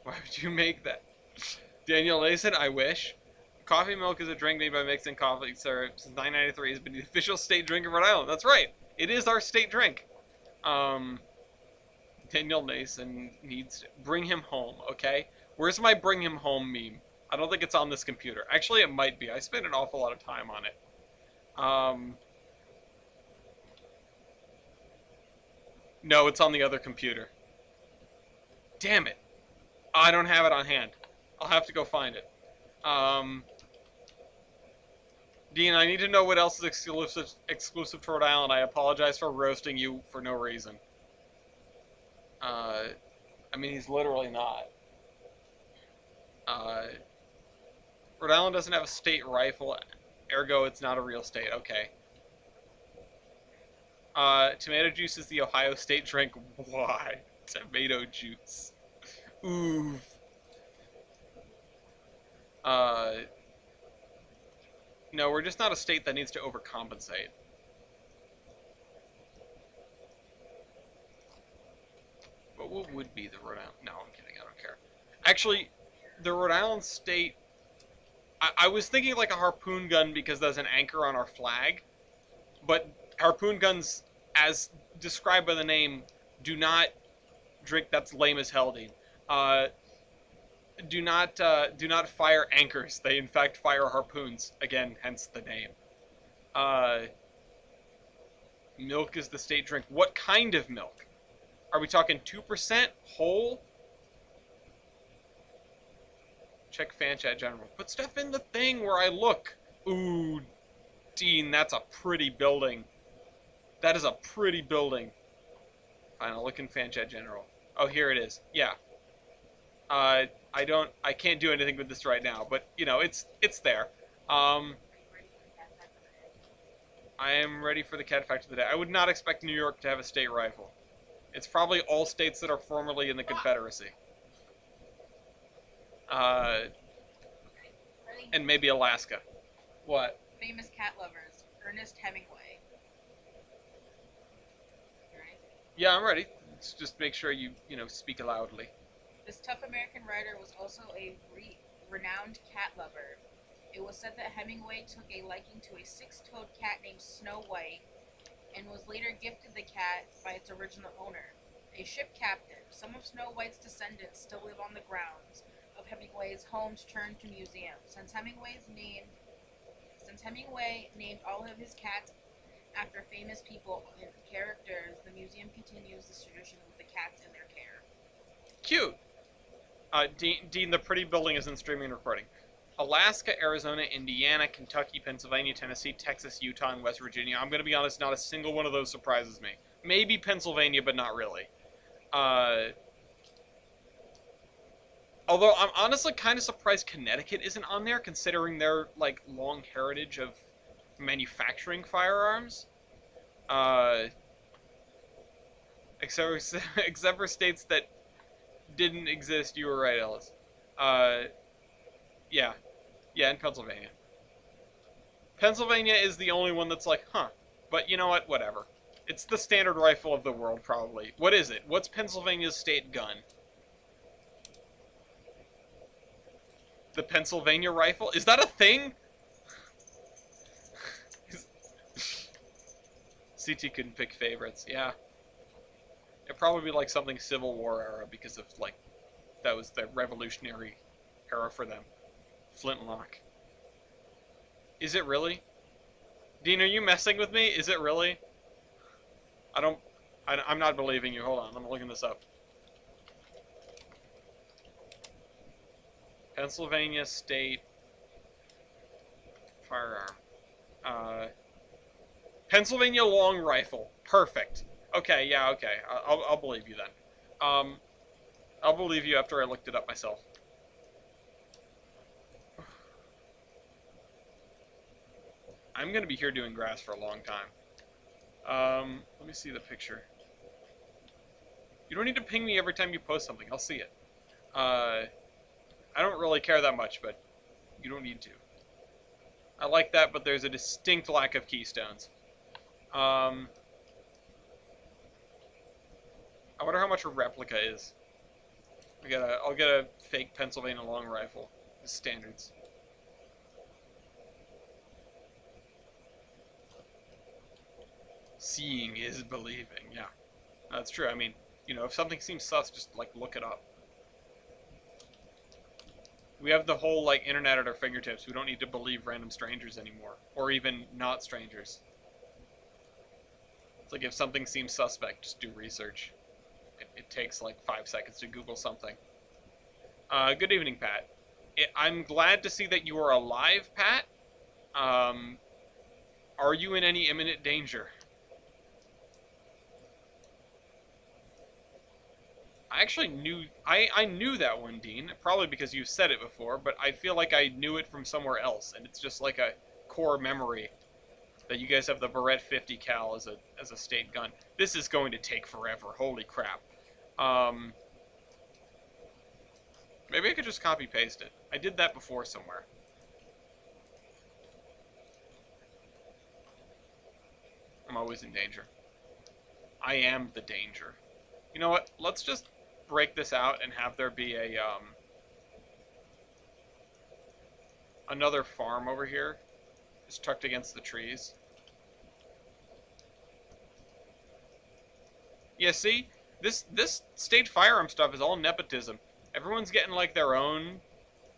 Why would you make that? Daniel Nason, I wish. Coffee milk is a drink made by mixing coffee syrup. Since 1993 has been the official state drink of Rhode Island. That's right. It is our state drink. Daniel Nason needs to bring him home, okay? Where's my bring him home meme? I don't think it's on this computer. Actually, it might be. I spent an awful lot of time on it. No, it's on the other computer. Damn it. I don't have it on hand. I'll have to go find it. Dean, I need to know what else is exclusive to Rhode Island. I apologize for roasting you for no reason. I mean, he's literally not. Rhode Island doesn't have a state rifle, ergo it's not a real state. Okay. Tomato juice is the Ohio state drink. Why? Tomato juice. Ooh. No, we're just not a state that needs to overcompensate. But what would be the Rhode Island? No, I'm kidding. I don't care. Actually, the Rhode Island state. I was thinking like a harpoon gun because there's an anchor on our flag, but harpoon guns, as described by the name, do not drink. That's lame as hell, Dean. Uh, do not fire anchors. They in fact fire harpoons. Again, hence the name. Uh, Milk is the state drink. What kind of milk? Are we talking 2% whole? Check fan chat general. Put stuff in the thing where I look. Ooh, Dean, that's a pretty building. That is a pretty building. Fine, I'll look in fan chat general. Oh, here it is. Yeah. I can't do anything with this right now, but you know, it's there. Um, I am ready for the cat fact of the day. I would not expect New York to have a state rifle. It's probably all states that are formerly in the Confederacy. Uh, and maybe Alaska. What? Famous cat lovers. Ernest Hemingway. Right? Yeah, I'm ready. Let's just make sure you speak loudly. This tough American writer was also a renowned cat lover. It was said that Hemingway took a liking to a six-toed cat named Snow White and was later gifted the cat by its original owner, a ship captain. Some of Snow White's descendants still live on the grounds of Hemingway's homes turned to museums. Since Hemingway named all of his cats after famous people and characters, the museum continues this tradition with the cats in their care. Cute. Dean, the pretty building is in streaming and recording. Alaska, Arizona, Indiana, Kentucky, Pennsylvania, Tennessee, Texas, Utah, and West Virginia. I'm going to be honest, not a single one of those surprises me. Maybe Pennsylvania, but not really. Although I'm honestly kind of surprised Connecticut isn't on there, considering their like long heritage of manufacturing firearms. Except for states that didn't exist. You were right, Ellis. Yeah. Yeah, in Pennsylvania. Pennsylvania is the only one that's like, huh. But you know what? Whatever. It's the standard rifle of the world, probably. What is it? What's Pennsylvania's state gun? The Pennsylvania rifle? Is that a thing? CT couldn't pick favorites. Yeah. It'd probably be like something Civil War era because of, like, that was the revolutionary era for them. Flintlock. Is it really? Dean, are you messing with me? Is it really? I'm not believing you. Hold on, I'm looking this up. Pennsylvania State Firearm. Pennsylvania Long Rifle. Perfect. Okay, yeah, okay. I'll believe you then. I'll believe you after I looked it up myself. I'm going to be here doing grass for a long time. Let me see the picture. You don't need to ping me every time you post something. I'll see it. I don't really care that much, but you don't need to. I like that, but there's a distinct lack of keystones. I wonder how much a replica is. I'll get a fake Pennsylvania long rifle. The standards. Seeing is believing. Yeah, that's true. I mean, you know, if something seems sus, just like look it up. We have the whole like internet at our fingertips. We don't need to believe random strangers anymore, or even not strangers. It's like if something seems suspect, just do research. It takes like 5 seconds to Google something. Good evening, Pat. I'm glad to see that you are alive, Pat. Are you in any imminent danger? I actually knew... I knew that one, Dean. Probably because you've said it before, but I feel like I knew it from somewhere else, and it's just like a core memory that you guys have the Barrett 50 cal as a state gun. This is going to take forever. Holy crap. Maybe I could just copy-paste it. I did that before somewhere. I'm always in danger. I am the danger. You know what? Let's just break this out and have there be a, another farm over here, just tucked against the trees. Yeah, see, this state firearm stuff is all nepotism. Everyone's getting like their own.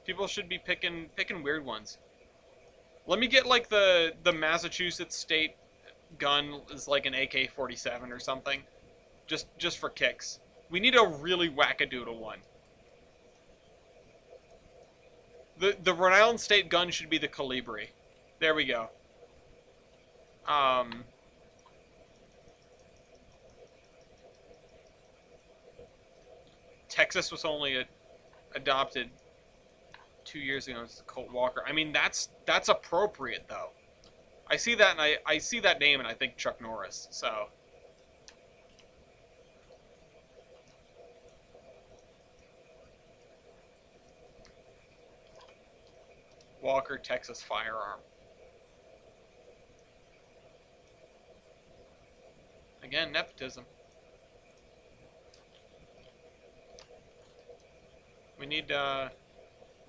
People should be picking weird ones. Let me get like the Massachusetts state gun is like an AK-47 or something, just for kicks. We need a really wackadoodle one. The Rhode Island state gun should be the Calibri. There we go. Um, Texas was only adopted 2 years ago. It's the Colt Walker. I mean, that's appropriate though. I see that and I see that name and I think Chuck Norris. So Walker, Texas firearm. Again, nepotism. We need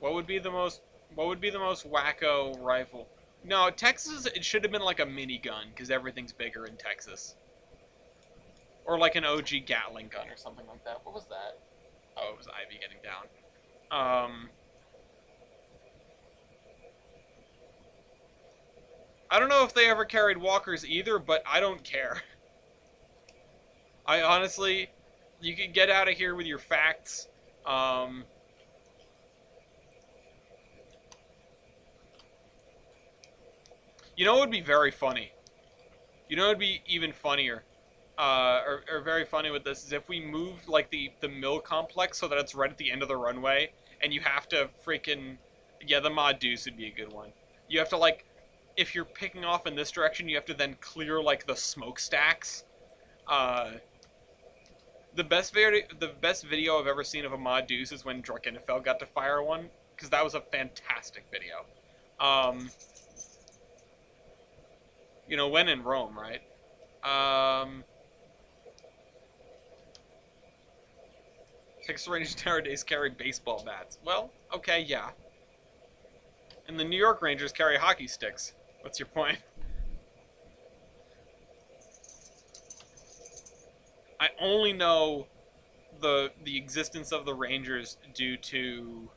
what would be the most wacko rifle? No, Texas it should have been like a minigun because everything's bigger in Texas. Or like an OG Gatling gun or something like that. What was that? Oh, it was Ivy getting down. I don't know if they ever carried walkers either, but I don't care. I honestly, you can get out of here with your facts. Um, you know what would be very funny? You know what would be even funnier? Or very funny with this is if we moved like the mill complex so that it's right at the end of the runway, and you have to freaking yeah, the mod deuce would be a good one. You have to like if you're picking off in this direction, you have to then clear like the smokestacks. Uh, the best video I've ever seen of a mod deuce is when Drakenfeld got to fire one because that was a fantastic video. Um, you know, when in Rome, right? Texas Rangers nowadays carry baseball bats. Well, okay, yeah. And the New York Rangers carry hockey sticks. What's your point? I only know the existence of the Rangers due to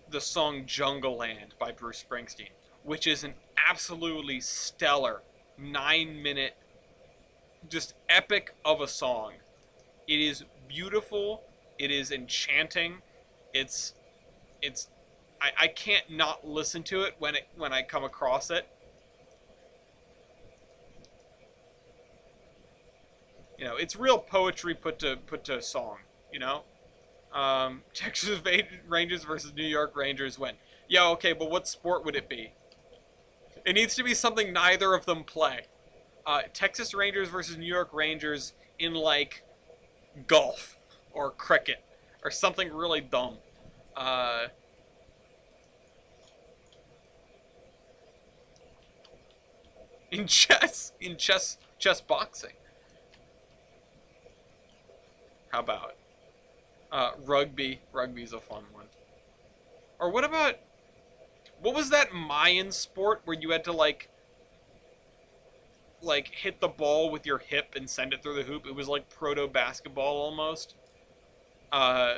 the song Jungle Land by Bruce Springsteen, which is an absolutely stellar 9 minute just epic of a song. It is beautiful, it is enchanting, it's I can't not listen to it when I come across it. You know, it's real poetry put to song. You know, Texas Rangers versus New York Rangers win. Yeah, okay, but what sport would it be? It needs to be something neither of them play. Texas Rangers versus New York Rangers in like golf or cricket or something really dumb. Uh, in chess boxing. How about rugby? Rugby's a fun one. Or what was that Mayan sport where you had to like hit the ball with your hip and send it through the hoop? It was like proto basketball almost. Uh,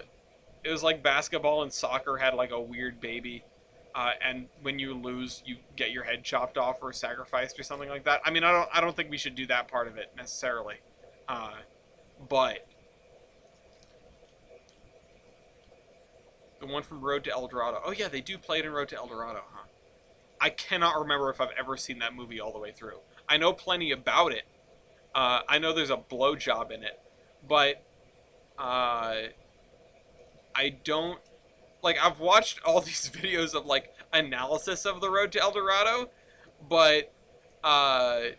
it was like basketball and soccer had like a weird baby. And when you lose, you get your head chopped off or sacrificed or something like that. I mean, I don't think we should do that part of it necessarily. Uh, but the one from Road to El Dorado. Oh yeah, they do play it in Road to El Dorado, huh? I cannot remember if I've ever seen that movie all the way through. I know plenty about it. I know there's a blowjob in it, but uh, I don't like. I've watched all these videos of like analysis of the Road to El Dorado, but I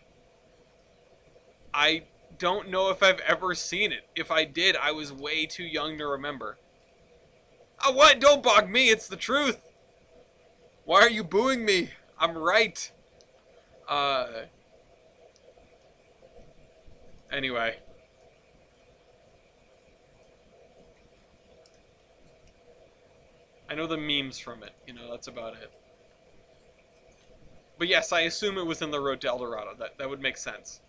don't know if I've ever seen it. If I did, I was way too young to remember. What? Don't bog me. It's the truth. Why are you booing me? I'm right. Uh. Anyway. I know the memes from it. You know, that's about it. But yes, I assume it was in the Road to El Dorado. That would make sense.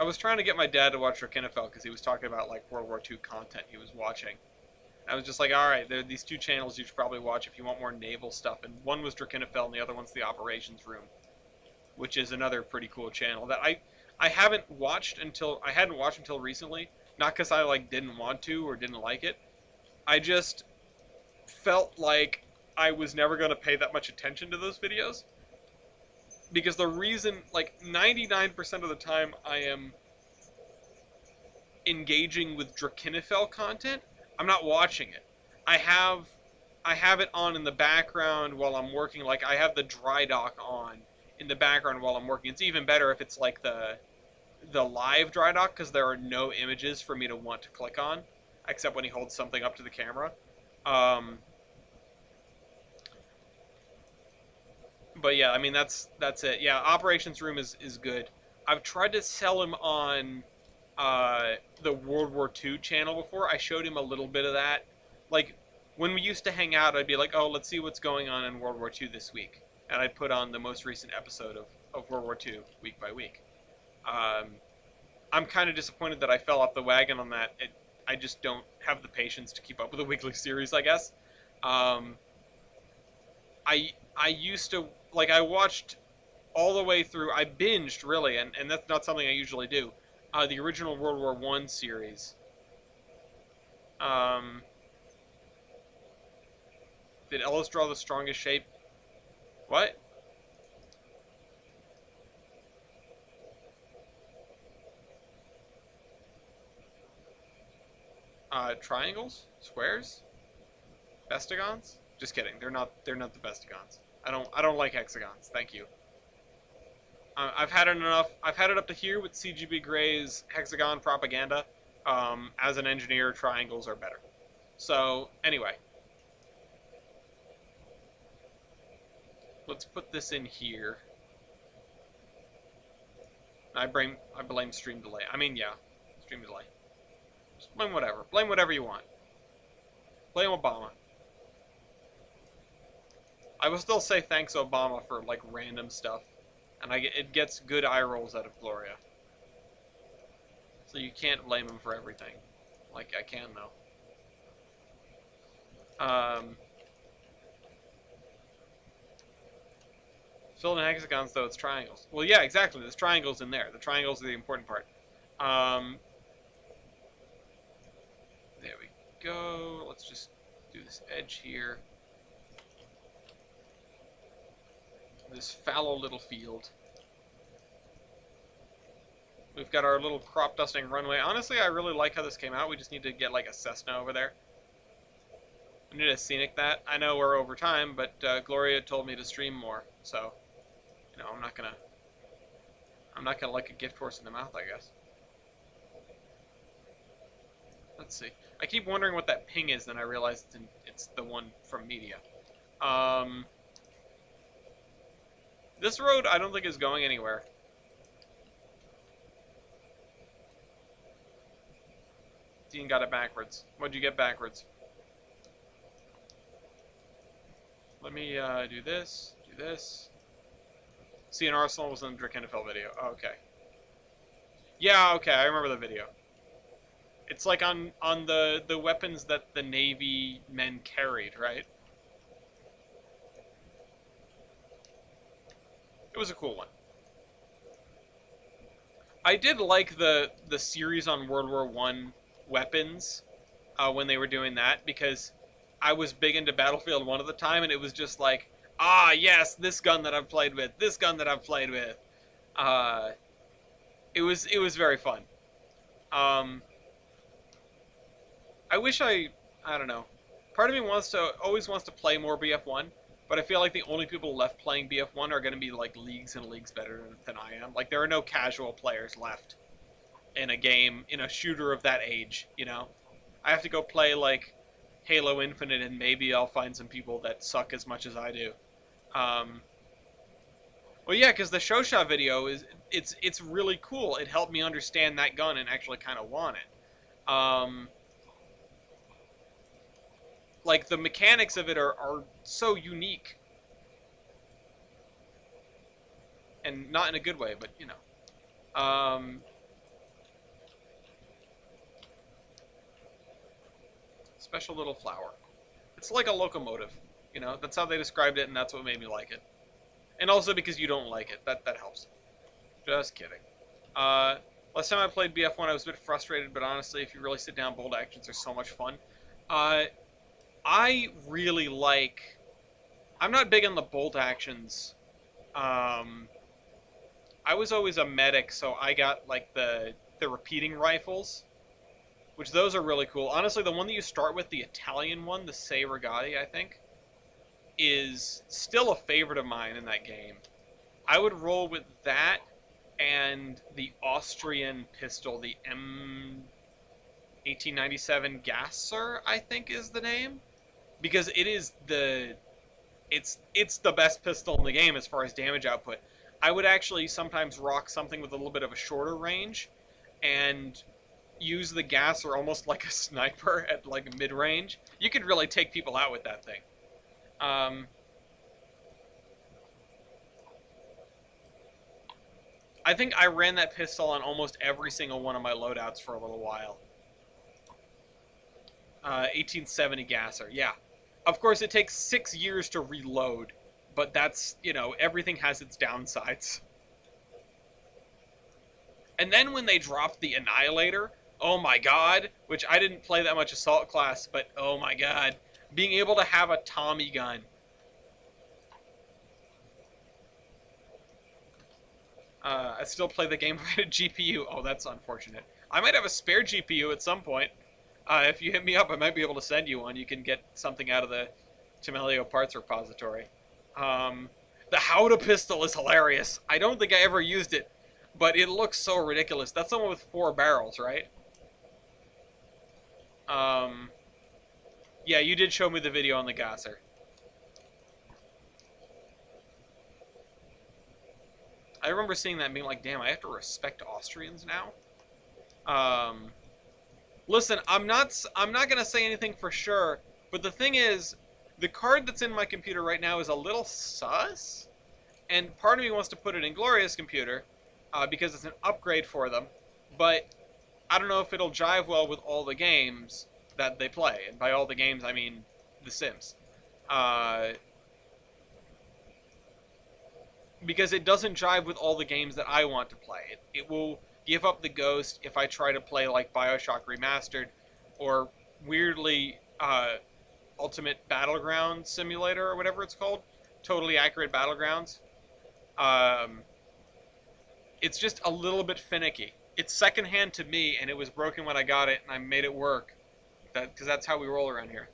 I was trying to get my dad to watch Rakinafel because he was talking about like World War II content he was watching. I was just like, all right, there are these two channels you should probably watch if you want more naval stuff. And one was Drakenfell, and the other one's the Operations Room, which is another pretty cool channel that I hadn't watched until recently. Not because I like didn't want to or didn't like it. I just felt like I was never going to pay that much attention to those videos because the reason, like 99% of the time, I am engaging with Drakenfell content, I'm not watching it. I have I have it on in the background while I'm working. Like I have the dry dock on in the background while I'm working. It's even better if it's like the live dry dock because there are no images for me to want to click on, except when he holds something up to the camera. Um, but yeah, I mean that's it. Yeah, Operations Room is good. I've tried to sell him on the World War II channel before. I showed him a little bit of that. Like when we used to hang out, I'd be like, "Oh, let's see what's going on in World War II this week," and I'd put on the most recent episode of World War II week by week. Um, I'm kind of disappointed that I fell off the wagon on that. I just don't have the patience to keep up with a weekly series, I guess. Um, I used to like I watched all the way through. I binged really, and that's not something I usually do. The original World War One series. Um, did Ellis draw the strongest shape? What? Triangles? Squares? Bestagons? Just kidding. They're not the Bestagons. I don't like hexagons. Thank you. I've had it enough. I've had it up to here with CGB Gray's hexagon propaganda. As an engineer, triangles are better. So anyway, let's put this in here. I blame stream delay. I mean, yeah, stream delay. Just blame whatever. Blame whatever you want. Blame Obama. I will still say thanks Obama for like random stuff, and it gets good eye rolls out of Gloria. So you can't blame him for everything, like I can though. Filled in hexagons though, it's triangles. Well, yeah, exactly. There's triangles in there. The triangles are the important part. Um, there we go. Let's just do this edge here. This fallow little field. We've got our little crop dusting runway. Honestly, I really like how this came out. We just need to get like a Cessna over there. We need to scenic that. I know we're over time, but Gloria told me to stream more, so you know I'm not gonna like a gift horse in the mouth, I guess. Let's see. I keep wondering what that ping is, then I realize it's the one from media. This road I don't think is going anywhere. Dean got it backwards. What'd you get backwards? Let me do this, do this. See, an Arsenal was in the Drakenfell video. Oh, okay. Yeah, okay, I remember the video. It's like on the weapons that the Navy men carried, right? It was a cool one. I did like the series on World War One weapons when they were doing that because I was big into Battlefield 1 at the time, and it was just like, ah, yes, this gun that I've played with, this gun that I've played with. It was very fun. I wish I don't know. Part of me always wants to play more BF1, but I feel like the only people left playing BF1 are going to be like leagues and leagues better than I am. Like there are no casual players left in a game, in a shooter of that age, you know? I have to go play like Halo Infinite, and maybe I'll find some people that suck as much as I do. Well, yeah, because the show shot video it's really cool. It helped me understand that gun and actually kind of want it. Like, the mechanics of it are so unique, and not in a good way, but you know. Special little flower. It's like a locomotive, you know. That's how they described it, and that's what made me like it. And also because you don't like it, that helps. Just kidding. Uh, Last time I played BF1, I was a bit frustrated, but honestly, if you really sit down, bold actions are so much fun. Uh, I really like. I'm not big on the bolt actions. Um, I was always a medic, so I got like the repeating rifles, which those are really cool. Honestly, the one that you start with, the Italian one, the Sei Regati, I think, is still a favorite of mine in that game. I would roll with that and the Austrian pistol, the M 1897 Gasser, I think is the name, because it's the best pistol in the game as far as damage output. I would actually sometimes rock something with a little bit of a shorter range and use the Gasser almost like a sniper at like mid range. You could really take people out with that thing. Um, I think I ran that pistol on almost every single one of my loadouts for a little while. 1870 Gasser, yeah. Of course, it takes 6 years to reload, but that's, you know, everything has its downsides. And then when they dropped the Annihilator, oh my god, which I didn't play that much Assault class, but oh my god, being able to have a Tommy gun. I still play the game without a GPU. Oh, that's unfortunate. I might have a spare GPU at some point. If you hit me up, I might be able to send you one. You can get something out of the Temelio parts repository. Um, the Howdah pistol is hilarious. I don't think I ever used it, but it looks so ridiculous. That's the one with 4 barrels, right? Um, yeah, you did show me the video on the Gasser. I remember seeing that and being like, damn, I have to respect Austrians now? Um, Listen, I'm not gonna say anything for sure, but the thing is, the card that's in my computer right now is a little sus, and part of me wants to put it in Gloria's computer because it's an upgrade for them, but I don't know if it'll jive well with all the games that they play, and by all the games I mean The Sims, uh, because it doesn't jive with all the games that I want to play. It will give up the ghost if I try to play like Bioshock Remastered or weirdly Ultimate Battleground Simulator or whatever it's called, Totally Accurate Battlegrounds. Um, it's just a little bit finicky. It's secondhand to me, and it was broken when I got it, and I made it work. Because that's how we roll around here.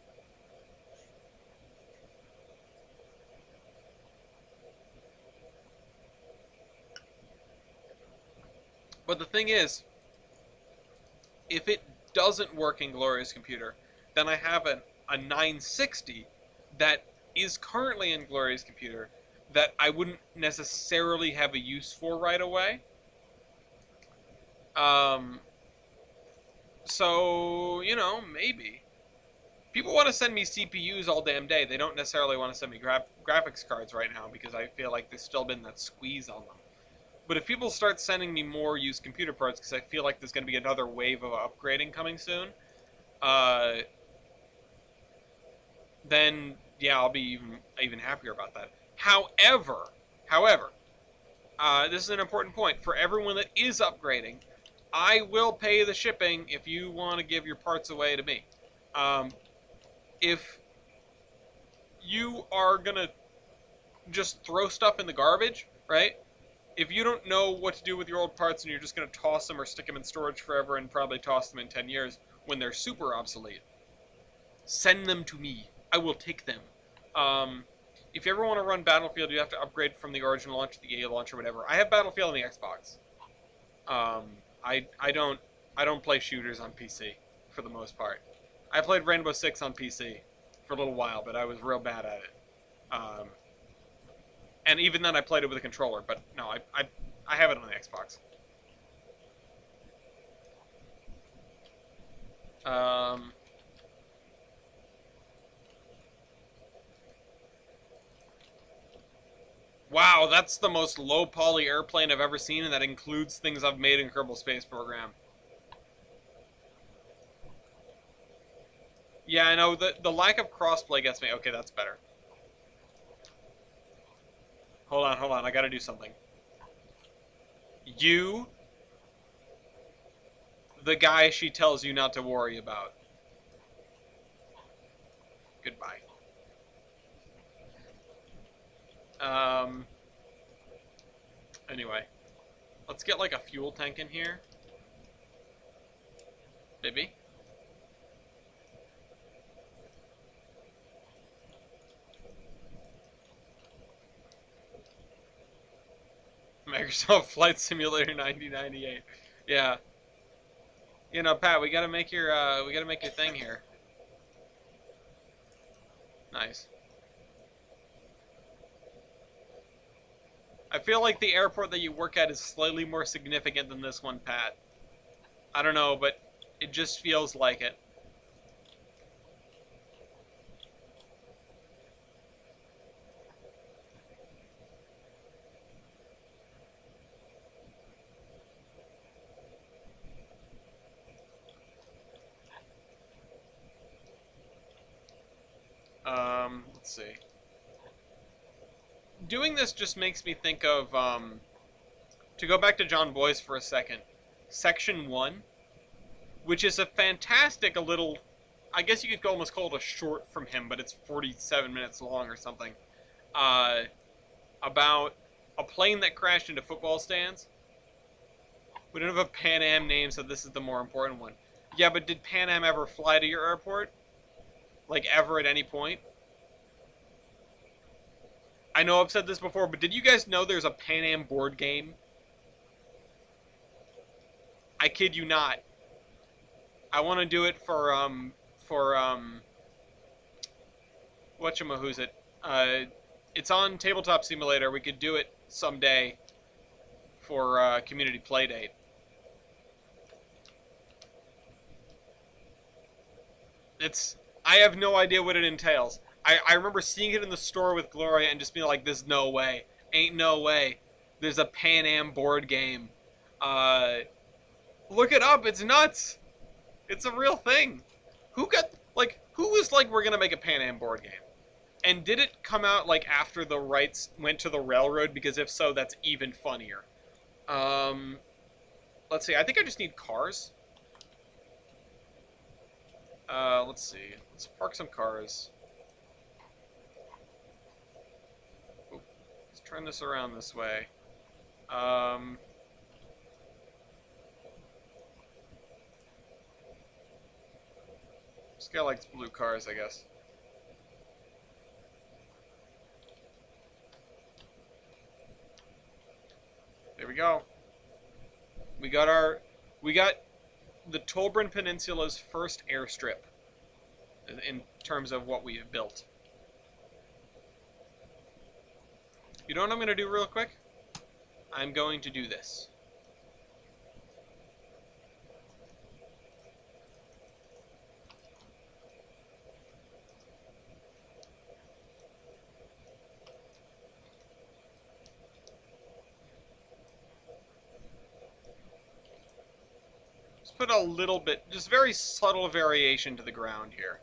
But the thing is, if it doesn't work in Gloria's computer, then I have a 960 that is currently in Gloria's computer that I wouldn't necessarily have a use for right away. Um, so, you know, maybe. People want to send me CPUs all damn day. They don't necessarily want to send me graphics cards right now because I feel like there's still been that squeeze on them. But if people start sending me more used computer parts, because I feel like there's going to be another wave of upgrading coming soon, uh, then yeah, I'll be even happier about that. However, this is an important point for everyone that is upgrading. I will pay the shipping if you want to give your parts away to me. Um, if you are gonna just throw stuff in the garbage, right? If you don't know what to do with your old parts and you're just going to toss them or stick them in storage forever and probably toss them in 10 years when they're super obsolete, send them to me. I will take them. If you ever want to run Battlefield, you have to upgrade from the Origin launch to the EA launch or whatever. I have Battlefield on the Xbox. I don't play shooters on PC for the most part. I played Rainbow Six on PC for a little while, but I was real bad at it. Um, and even then, I played it with a controller. But no, I have it on the Xbox. Um, Wow, that's the most low poly airplane I've ever seen, and that includes things I've made in Kerbal Space Program. Yeah, I know, the lack of crossplay gets me. Okay, that's better. Hold on, I gotta do something. You, the guy she tells you not to worry about. Goodbye. Um, anyway. Let's get like a fuel tank in here. Maybe. Microsoft Flight Simulator 1998. Yeah. You know, Pat, we gotta make your thing here. Nice. I feel like the airport that you work at is slightly more significant than this one, Pat. I don't know, but it just feels like it. Let's see. Doing this just makes me think of, to go back to John Boyce for a second, Section 1, which is a fantastic, a little, I guess you could almost call it a short from him, but it's 47 minutes long or something, uh, about a plane that crashed into football stands. We don't have a Pan Am name, so this is the more important one. Yeah, but did Pan Am ever fly to your airport? Like, ever at any point? I know I've said this before, but did you guys know there's a Pan Am board game? I kid you not. I want to do it for whatchamahoosit. It's on Tabletop Simulator. We could do it someday for community playdate. I have no idea what it entails. I remember seeing it in the store with Gloria and just being like, "There's no way, ain't no way." There's a Pan Am board game. Uh, Look it up. It's nuts. It's a real thing. Who was like, we're gonna make a Pan Am board game? And did it come out like after the rights went to the railroad? Because if so, that's even funnier. Um, let's see. I think I just need cars. Let's see. Let's park some cars. Oop. Let's turn this around this way. Um, this guy likes blue cars, I guess. There we go. We got the Tolbrin Peninsula's first airstrip in terms of what we have built. You know what I'm going to do real quick? I'm going to do this. Just put a little bit, just very subtle variation to the ground here.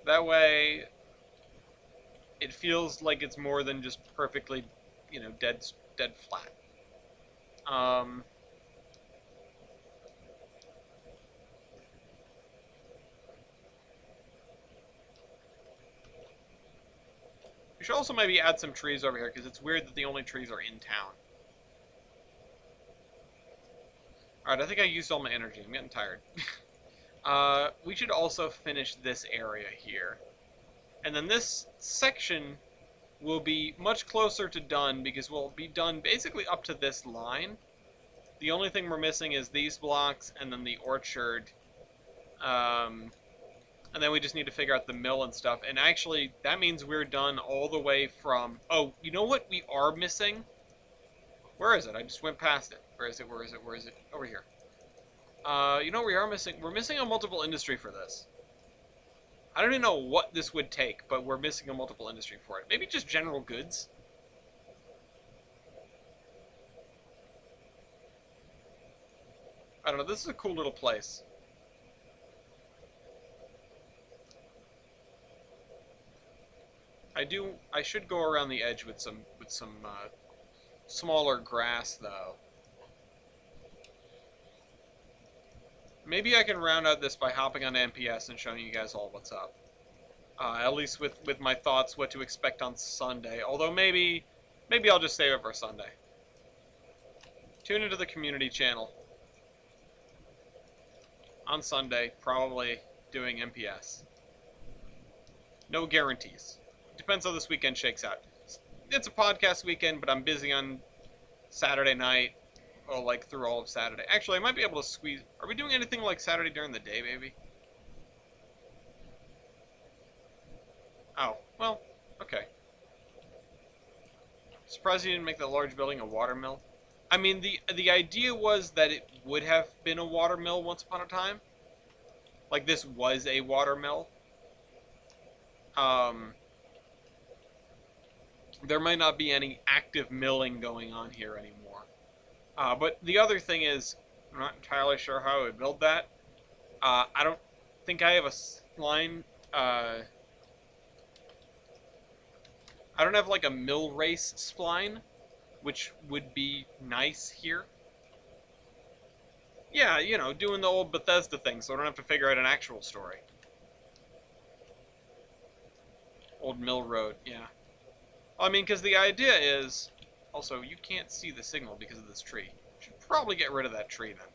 That way, it feels like it's more than just perfectly, dead flat. We should also maybe add some trees over here, because it's weird that the only trees are in town. Alright, I think I used all my energy. I'm getting tired. We should also finish this area here. And then this section will be much closer to done, because we'll be done basically up to this line. The only thing we're missing is these blocks and then the orchard. And then we just need to figure out the mill and stuff. And actually, that means we're done all the way from... Oh, you know what we are missing? Where is it? I just went past it. Where is it? Where is it? Where is it? Over here. You know what we are missing? We're missing a multiple industry for this. I don't even know what this would take, but we're missing a multiple industry for it. Maybe just general goods. I don't know. This is a cool little place. I should go around the edge with some smaller grass though. Maybe I can round out this by hopping on NPS and showing you guys all what's up. At least with my thoughts, what to expect on Sunday. Although maybe I'll just save it for Sunday. Tune into the community channel on Sunday, probably doing NPS. No guarantees. Depends how this weekend shakes out. It's a podcast weekend, but I'm busy on Saturday night. Well, like through all of Saturday. Actually, I might be able to squeeze. Are we doing anything like Saturday during the day, maybe? Oh, well, okay. Surprised you didn't make that large building a watermill. I mean, the idea was that it would have been a watermill once upon a time. Like this was a watermill. There might not be any active milling going on here anymore. But the other thing is, I'm not entirely sure how I would build that. I don't think I have a line. I don't have like a mill race spline, which would be nice here. Yeah, you know, doing the old Bethesda thing, so I don't have to figure out an actual story. Old Mill Road, yeah. I mean, because the idea is... Also, you can't see the signal because of this tree. Should probably get rid of that tree, then.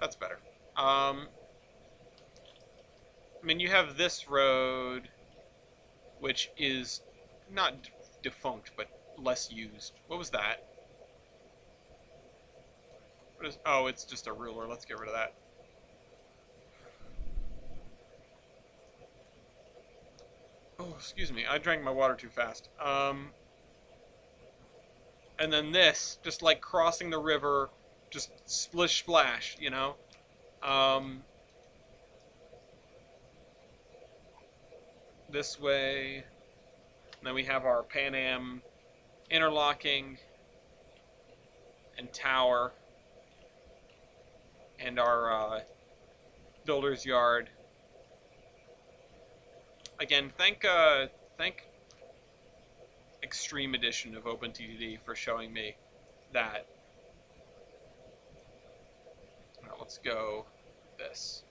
That's better. I mean, you have this road, which is not defunct, but less used. What was that? What is, oh, it's just a ruler. Let's get rid of that. Oh, excuse me. I drank my water too fast. And then this, just like crossing the river, just splish splash, you know? This way. And then we have our Pan Am interlocking and tower. And our builder's yard. Again, thank Extreme Edition of OpenTTD for showing me that. Now let's go this.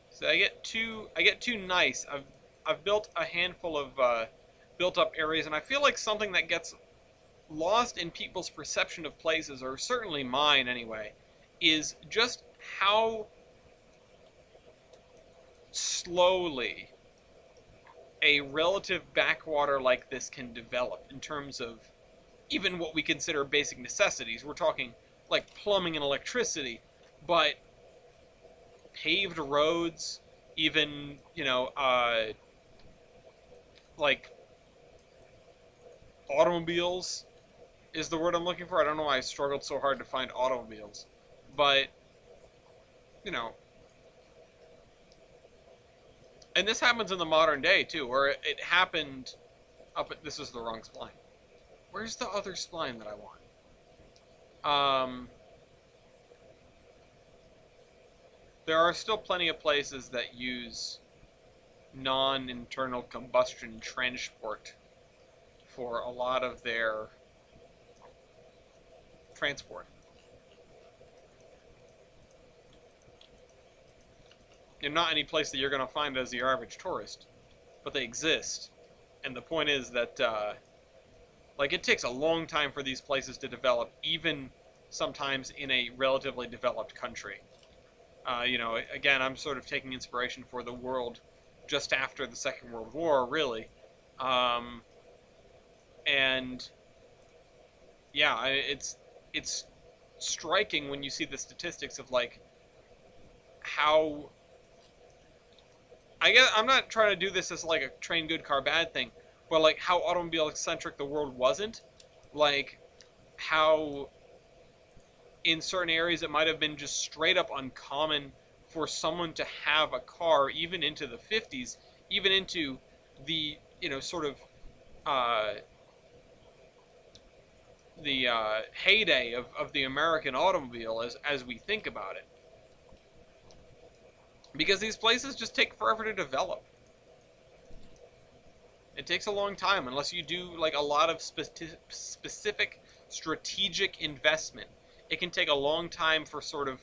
So I get too nice. I've built a handful of built up areas, and I feel like something that gets lost in people's perception of places, or certainly mine anyway, is just how slowly a relative backwater like this can develop in terms of even what we consider basic necessities. We're talking like plumbing and electricity, but paved roads, even, you know, like automobiles is the word I'm looking for. I don't know why I struggled so hard to find automobiles. But, you know, and this happens in the modern day too, where it happened up at, this is the wrong spline. Where's the other spline that I want? There are still plenty of places that use non-internal combustion transport for a lot of their transport. And not any place that you're going to find as the average tourist, but they exist. And the point is that, like, it takes a long time for these places to develop, even sometimes in a relatively developed country. You know, again, I'm sort of taking inspiration for the world just after the Second World War, really. And yeah, it's striking when you see the statistics of like how I guess I'm not trying to do this as like a train good car bad thing, but like how automobile eccentric the world wasn't, like how in certain areas it might have been just straight up uncommon for someone to have a car even into the 50s, even into the sort of uh, the heyday of the American automobile as we think about it, because these places just take forever to develop. It takes a long time unless you do like a lot of specific strategic investment. It can take a long time for sort of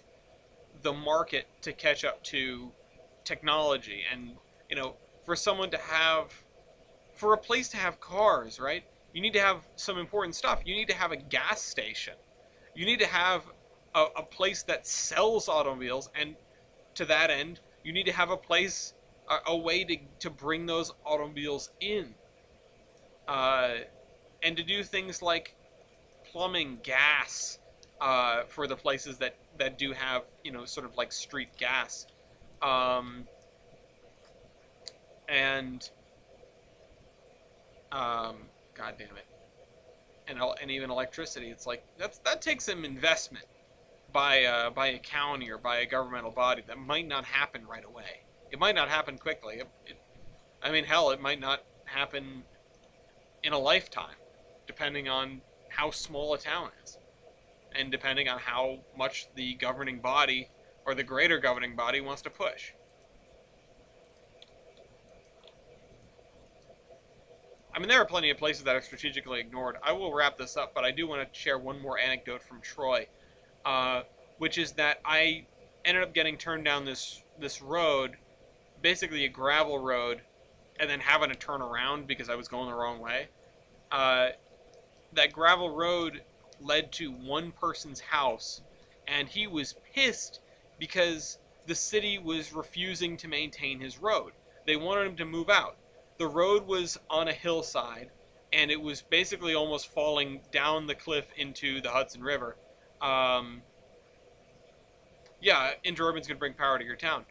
the market to catch up to technology, and you know for someone to have for a place to have cars, right? You need to have some important stuff. You need to have a gas station. You need to have a place that sells automobiles, and to that end, you need to have a place, a way to bring those automobiles in, uh, and to do things like plumbing, gas, for the places that do have sort of like street gas, um, and God damn it, and even electricity. It's like that takes some investment by a county or by a governmental body that might not happen right away. It might not happen quickly. I mean, hell, it might not happen in a lifetime, depending on how small a town is, and depending on how much the governing body or the greater governing body wants to push. I mean, there are plenty of places that are strategically ignored. I will wrap this up, but I do want to share one more anecdote from Troy, uh, which is that I ended up getting turned down this road, basically a gravel road, and then having to turn around because I was going the wrong way. Uh, that gravel road led to one person's house, and he was pissed because the city was refusing to maintain his road. They wanted him to move out. The road was on a hillside, and it was basically almost falling down the cliff into the Hudson River. Um, yeah, Interurban's gonna bring power to your town.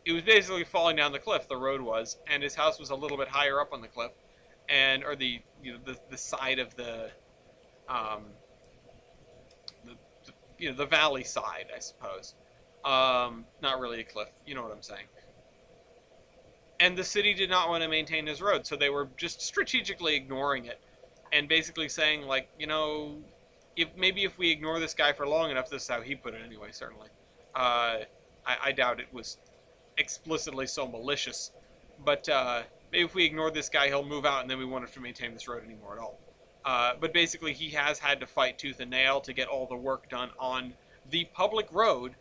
It was basically falling down the cliff. The road was, and his house was a little bit higher up on the cliff, and or the side of um, the valley side, I suppose. Not really a cliff. You know what I'm saying. And the city did not want to maintain his road, so they were just strategically ignoring it, and basically saying like, if we ignore this guy for long enough, this is how he put it anyway. Certainly, I doubt it was explicitly so malicious, but maybe if we ignore this guy, he'll move out, and then we won't have to maintain this road anymore at all. But basically, he has had to fight tooth and nail to get all the work done on the public road,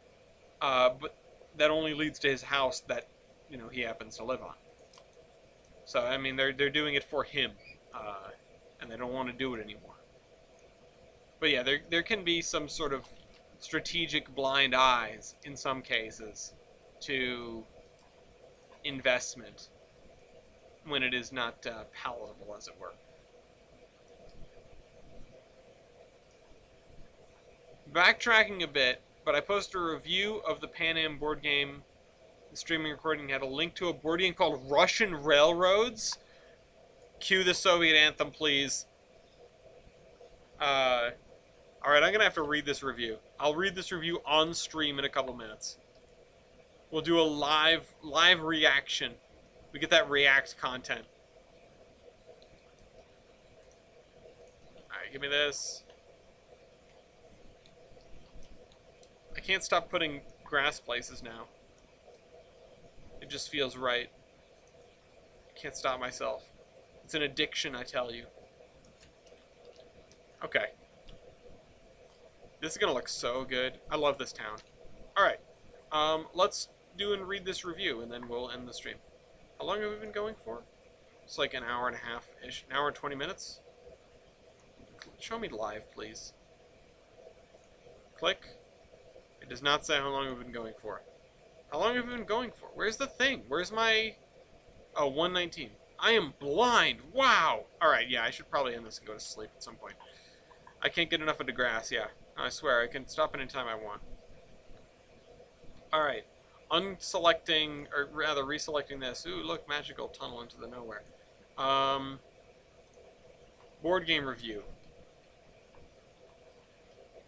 but that only leads to his house that he happens to live on. So I mean, they're doing it for him, and they don't want to do it anymore. But yeah, there can be some sort of strategic blind eyes in some cases to investment when it is not palatable, as it were. Backtracking a bit, but I posted a review of the Pan Am board game. The streaming recording had a link to a board game called Russian Railroads. Cue the Soviet anthem, please. Alright, I'm gonna have to read this review. I'll read this review on stream in a couple minutes. We'll do a live reaction. We get that React content. Alright, give me this. I can't stop putting grass places now. It just feels right. I can't stop myself. It's an addiction, I tell you. Okay. This is gonna look so good. I love this town. Alright. Let's do and read this review, and then we'll end the stream. How long have we been going for? It's like an hour and a half-ish. An hour and 20 minutes? Show me live, please. Click. It does not say how long we've been going for. How long have we been going for? Where's the thing? Where's my... Oh, 119. I am blind. Wow. Alright, yeah, I should probably end this and go to sleep at some point. I can't get enough of the grass, yeah. I swear, I can stop anytime I want. Alright. unselecting, or rather reselecting this. Ooh, look, magical tunnel into the nowhere. Um, board game review.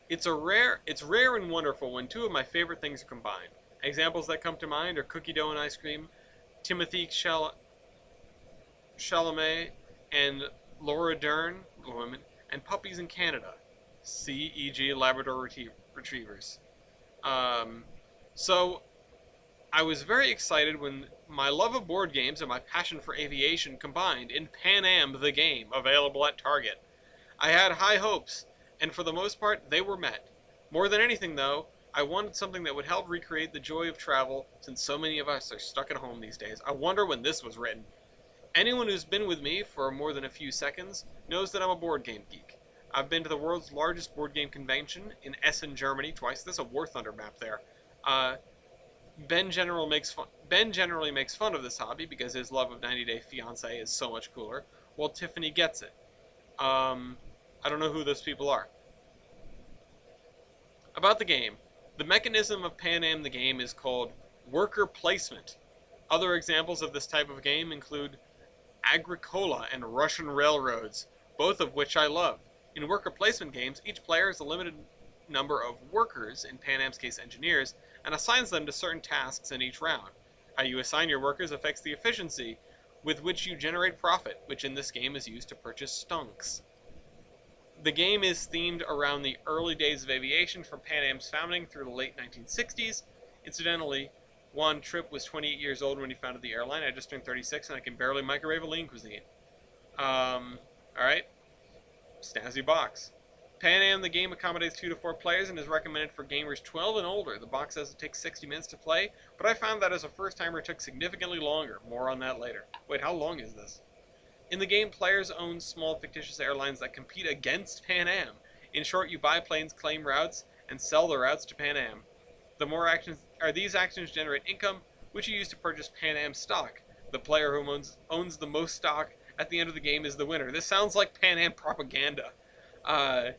It's rare and wonderful when two of my favorite things are combined. Examples that come to mind are cookie dough and ice cream, Timothy Chalamet and Laura Dern, women, and puppies in Canada. See, e.g., Labrador retrievers. Um, so I was very excited when my love of board games and my passion for aviation combined in Pan Am the Game, available at Target. I had high hopes, and for the most part, they were met. More than anything, though, I wanted something that would help recreate the joy of travel, since so many of us are stuck at home these days. I wonder when this was written. Anyone who's been with me for more than a few seconds knows that I'm a board game geek. I've been to the world's largest board game convention in Essen, Germany twice. There's a War Thunder map there. Uh, Ben generally makes fun of this hobby because his love of 90 Day Fiancé is so much cooler, while Tiffany gets it. Um, I don't know who those people are. About the game. The mechanism of Pan Am the Game is called worker placement. Other examples of this type of game include Agricola and Russian Railroads, both of which I love. In worker placement games, each player has a limited number of workers, in Pan Am's case engineers, and assigns them to certain tasks in each round. How you assign your workers affects the efficiency with which you generate profit, which in this game is used to purchase stunks. The game is themed around the early days of aviation from Pan Am's founding through the late 1960s. Incidentally, Juan Trippe was 28 years old when he founded the airline. I just turned 36 and I can barely microwave a lean cuisine. Alright. Snazzy box. Pan Am the Game accommodates 2 to 4 players and is recommended for gamers 12 and older. The box says it takes 60 minutes to play, but I found that as a first timer it took significantly longer. More on that later. Wait, how long is this? In the game, players own small fictitious airlines that compete against Pan Am. In short, you buy planes, claim routes, and sell the routes to Pan Am. These actions generate income, which you use to purchase Pan Am stock. The player who owns the most stock at the end of the game is the winner. This sounds like Pan Am propaganda. The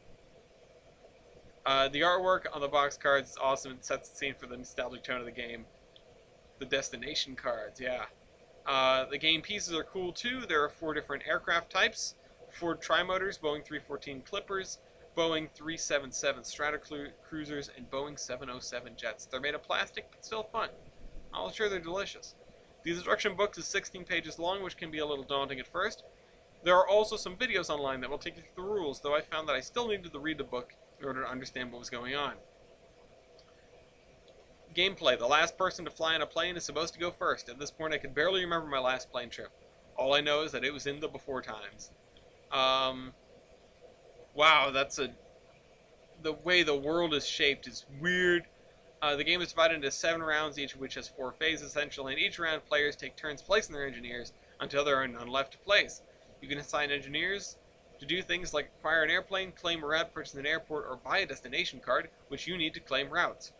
artwork on the box cards is awesome. It sets the scene for the nostalgic tone of the game. The destination cards, yeah. The game pieces are cool too. There are 4 different aircraft types: Ford Trimotors, Boeing 314 Clippers, Boeing 377 Stratocruisers, and Boeing 707 jets. They're made of plastic, but still fun. I'll sure they're delicious. The instruction book is 16 pages long, which can be a little daunting at first. There are also some videos online that will take you through the rules, though I found that I still needed to read the book in order to understand what was going on. Gameplay. The last person to fly on a plane is supposed to go first. At this point, I could barely remember my last plane trip. All I know is that it was in the before times. Wow, the way the world is shaped is weird. The game is divided into 7 rounds, each of which has 4 phases, essentially. In each round, players take turns placing their engineers until there are none left to place. You can assign engineers to do things like acquire an airplane, claim a route, purchase an airport, or buy a destination card, which you need to claim routes.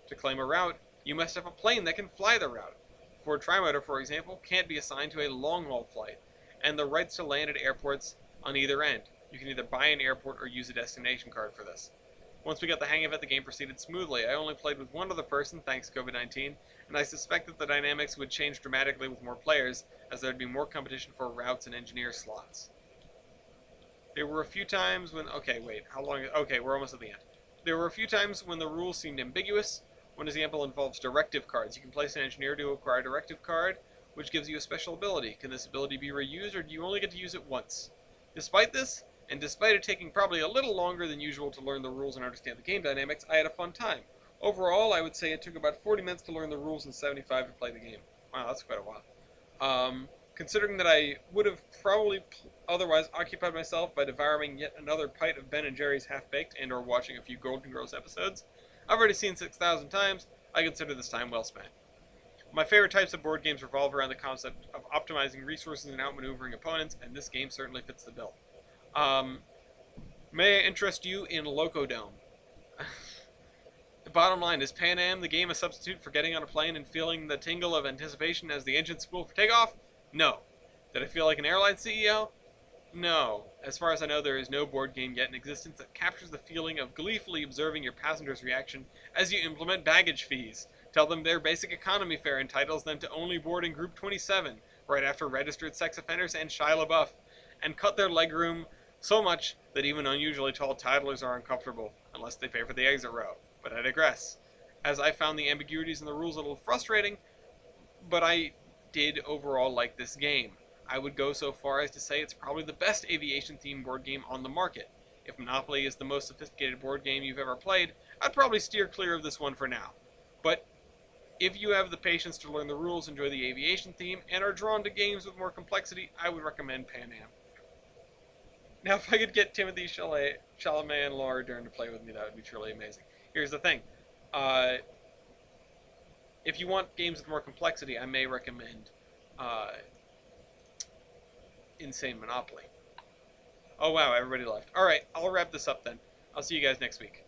To claim a route, you must have a plane that can fly the route. Ford Trimotor, for example, can't be assigned to a long-haul flight, and the rights to land at airports on either end. You can either buy an airport or use a destination card for this. Once we got the hang of it, the game proceeded smoothly. I only played with one other person, thanks to COVID-19, and I suspect that the dynamics would change dramatically with more players, as there would be more competition for routes and engineer slots. There were a few times when... Okay, wait, how long... Okay, we're almost at the end. There were a few times when the rules seemed ambiguous. One example involves directive cards. You can place an engineer to acquire a directive card, which gives you a special ability. Can this ability be reused, or do you only get to use it once? Despite this, and despite it taking probably a little longer than usual to learn the rules and understand the game dynamics, I had a fun time. Overall, I would say it took about 40 minutes to learn the rules and 75 to play the game. Wow, that's quite a while. Considering that I would have probably otherwise occupied myself by devouring yet another pint of Ben & Jerry's Half-Baked and or watching a few Golden Girls episodes, I've already seen 6,000 times, I consider this time well spent. My favorite types of board games revolve around the concept of optimizing resources and outmaneuvering opponents, and this game certainly fits the bill. May I interest you in Locodome? The bottom line, is Pan Am the game a substitute for getting on a plane and feeling the tingle of anticipation as the engine spool for takeoff? No. Did I feel like an airline CEO? No. As far as I know, there is no board game yet in existence that captures the feeling of gleefully observing your passenger's reaction as you implement baggage fees. Tell them their basic economy fare entitles them to only board in Group 27, right after registered sex offenders and Shia LaBeouf, and cut their legroom so much that even unusually tall toddlers are uncomfortable, unless they pay for the exit row. But I digress, as I found the ambiguities in the rules a little frustrating, but I did overall like this game. I would go so far as to say it's probably the best aviation themed board game on the market. If Monopoly is the most sophisticated board game you've ever played, I'd probably steer clear of this one for now. But if you have the patience to learn the rules, enjoy the aviation theme, and are drawn to games with more complexity, I would recommend Pan Am. Now, if I could get Timothy Chalamet and Laura Dern to play with me, that would be truly amazing. Here's the thing. Uh, if you want games with more complexity, I may recommend uh, Insane Monopoly. Oh, wow, everybody left. Alright, I'll wrap this up then. I'll see you guys next week.